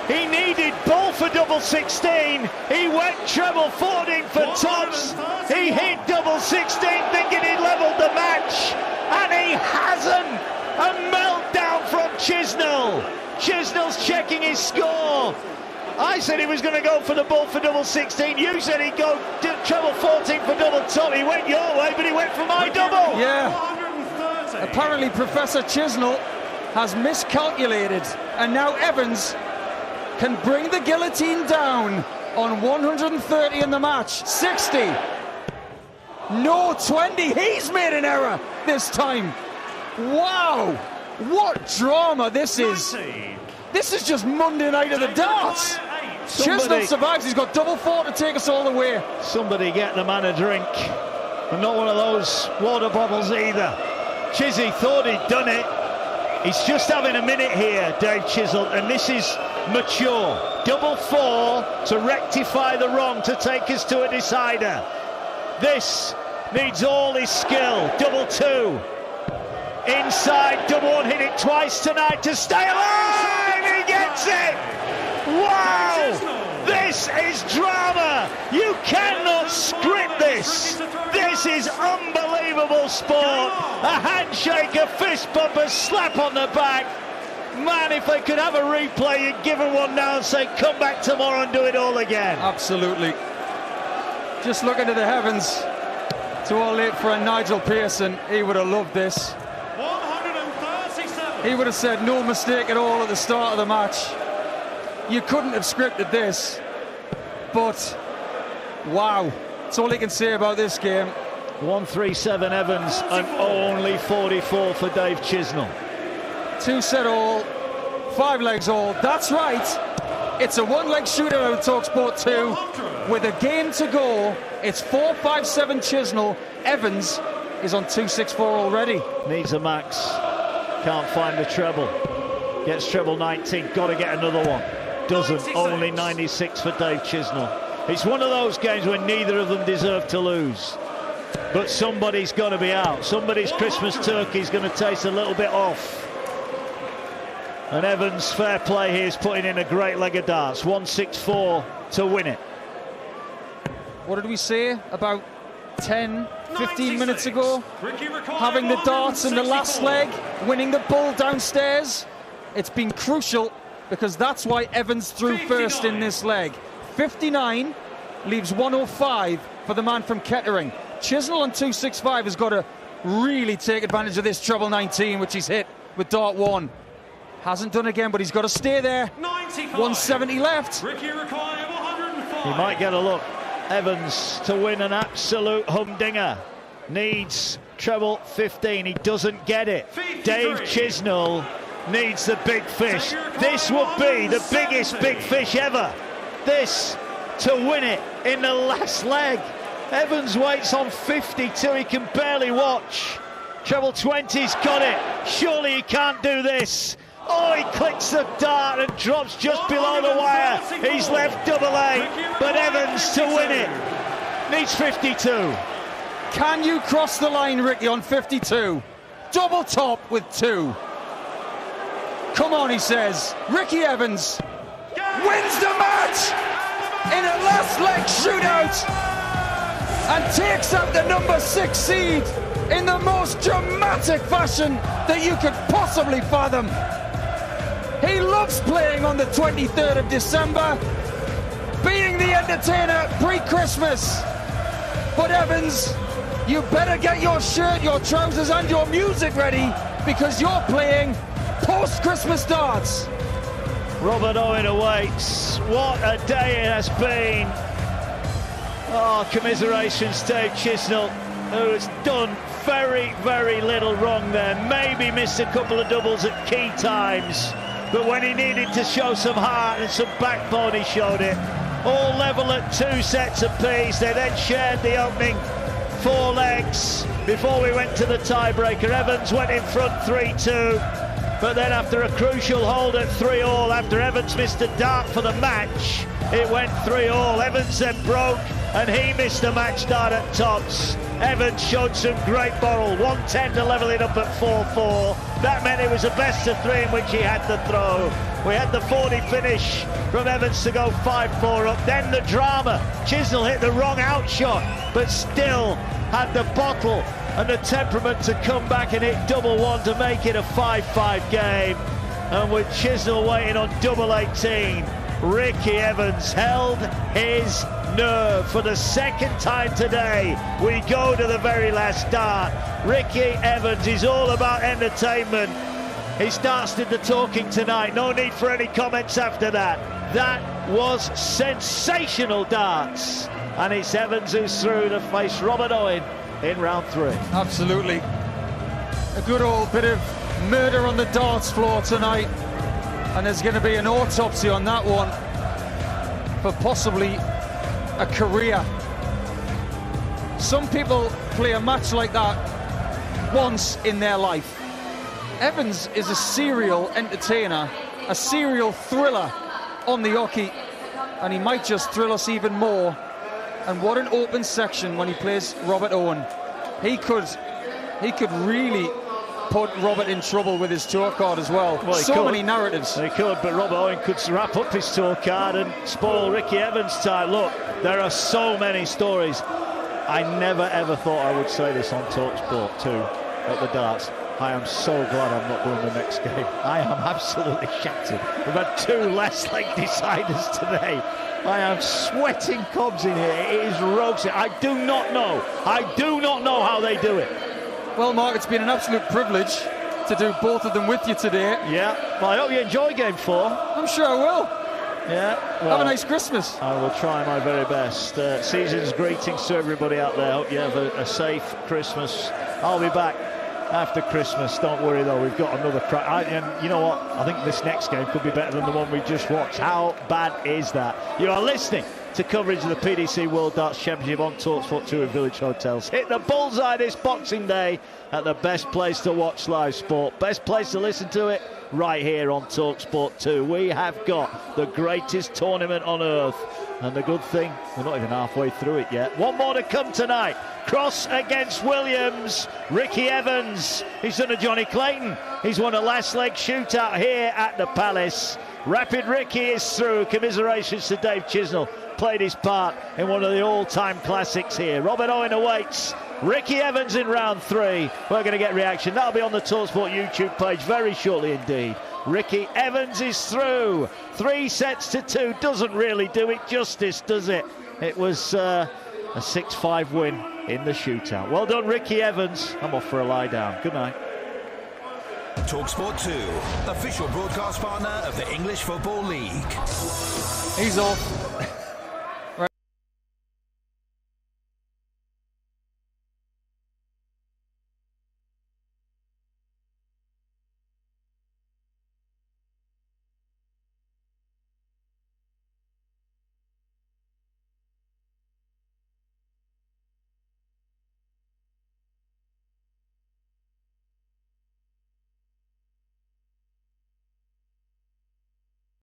He needed bull for double 16. He went treble 14 for tops. He hit double 16 thinking he levelled the match. And he hasn't. A meltdown from Chisnall. Chisnall's checking his score. I said he was going to go for the ball for double 16. You said he'd go treble 14 for double top. He went your way, but he went for my double. Yeah. Apparently, Professor Chisnall has miscalculated, and now Evans can bring the guillotine down on 130 in the match. 60. No 20. He's made an error this time. Wow. What drama this is. This is just Monday night of the darts. Chisnall survives. He's got double 4 to take us all the way. Somebody get the man a drink. And not one of those water bottles either. Chizzy thought he'd done it. He's just having a minute here, Dave Chisnall, and this is mature. Double 4 to rectify the wrong, to take us to a decider. This needs all his skill. Double 2. Inside, double 1, hit it twice tonight to stay alive. He gets it. Wow, this is drama. You cannot script this. This is unbelievable sport. A handshake, a fist bump, a slap on the back. Man, if they could have a replay, you'd give them one now and say, come back tomorrow and do it all again. Absolutely. Just looking to the heavens. Too all late for a Nigel Pearson. He would have loved this. 137. He would have said no mistake at all at the start of the match. You couldn't have scripted this. But, wow. That's all he can say about this game. 137 Evans and only 44 for Dave Chisnall. 2 set all, 5 legs all. That's right. It's a 1-leg shootout on talkSPORT 2 with a game to go. It's 4-5-7 Chisnall. Evans is on 2-6-4 already. Needs a max. Can't find the treble. Gets treble 19. Got to get another one. Doesn't. 96. Only 96 for Dave Chisnall. It's one of those games where neither of them deserve to lose. But somebody's got to be out. Somebody's Christmas turkey's going to taste a little bit off. And Evans, fair play here, is putting in a great leg of darts. 1-6-4 to win it. What did we say about 10, 15 minutes ago? Having the darts in the last leg, winning the ball downstairs. It's been crucial because that's why Evans threw 59. first in this leg. 59 leaves 105 for the man from Kettering. Chisnall on 2-6-5 has got to really take advantage of this treble 19, which he's hit with dart 1. Hasn't done again, but he's got to stay there. 95. 170 left. Ricky Rickard, 105. He might get a look. Evans to win an absolute humdinger. Needs treble 15. He doesn't get it. 53. Dave Chisnall needs the big fish. This would be the biggest big fish ever. This to win it in the last leg. Evans waits on 52. He can barely watch. Treble 20's got it. Surely he can't do this. Oh, he clicks the dart and drops just below the wire. He's left double 8, but Evans to win it needs 52. Can you cross the line, Ricky, on 52? Double top with 2. Come on, he says. Ricky Evans wins the match in a last leg shootout and takes out the number 6 seed in the most dramatic fashion that you could possibly fathom. He loves playing on the 23rd of December, being the entertainer pre-Christmas. But Evans, you better get your shirt, your trousers and your music ready because you're playing post-Christmas darts. Robert Owen awaits. What a day it has been. Oh, commiserations, Dave Chisnall, who has done very, very little wrong there. Maybe missed a couple of doubles at key times. But when he needed to show some heart and some backbone, he showed it. All level at 2 sets apiece. They then shared the opening 4 legs before we went to the tiebreaker. Evans went in front 3-2. But then after a crucial hold at 3-all, after Evans missed a dart for the match, it went 3-all. Evans then broke and he missed a match dart at tops. Evans showed some great moral, 110 to level it up at 4-4. That meant it was a best of 3 in which he had to throw. We had the 40 finish from Evans to go 5-4 up. Then the drama. Chisnall hit the wrong out shot, but still had the bottle and the temperament to come back and hit double 1 to make it a 5-5 game. And with Chisnall waiting on double 18, Ricky Evans held his nerve for the second time today. We go to the very last dart. Ricky Evans is all about entertainment. He starts did the talking tonight. No need for any comments after that. That was sensational darts. And it's Evans who's through to face Robert Owen in round 3. Absolutely. A good old bit of murder on the darts floor tonight. And there's going to be an autopsy on that one for possibly a career. Some people play a match like that once in their life. Evans is a serial entertainer, a serial thriller on the hockey, and he might just thrill us even more. And what an open section when he plays Robert Owen. He could really put Robert in trouble with his tour card as well. So many narratives. He could, but Robert Owen could wrap up his tour card and spoil Ricky Evans' time. Look, there are so many stories. I never ever thought I would say this on talkSPORT 2 at the darts. I am so glad I'm not doing the next game. I am absolutely shattered. We've had 2 last leg deciders today. I am sweating cobs in here. It is roasting. I do not know how they do it. Well, Mark, it's been an absolute privilege to do both of them with you today. Yeah, well, I hope you enjoy Game 4. I'm sure I will. Yeah. Well, have a nice Christmas. I will try my very best. Season's greetings to everybody out there. Hope you have a safe Christmas. I'll be back after Christmas. Don't worry, though. We've got another crack. And you know what? I think this next game could be better than the one we just watched. How bad is that? You are listening to coverage of the PDC World Darts Championship on talkSPORT 2 in Village Hotels. Hit the bullseye this Boxing Day at the best place to watch live sport. Best place to listen to it, right here on talkSPORT 2. We have got the greatest tournament on earth. And the good thing, we're not even halfway through it yet. One more to come tonight. Cross against Williams. Ricky Evans. He's done a Johnny Clayton. He's won a last leg shootout here at the Palace. Rapid Ricky is through. Commiserations to Dave Chisnall. Played his part in one of the all-time classics here. Robert Owen awaits Ricky Evans in round 3. We're going to get reaction. That'll be on the talkSPORT YouTube page very shortly indeed. Ricky Evans is through. 3 sets to 2 doesn't really do it justice, does it? It was a 6-5 win in the shootout. Well done, Ricky Evans. I'm off for a lie down. Good night. talkSPORT 2, official broadcast partner of the English Football League. He's off.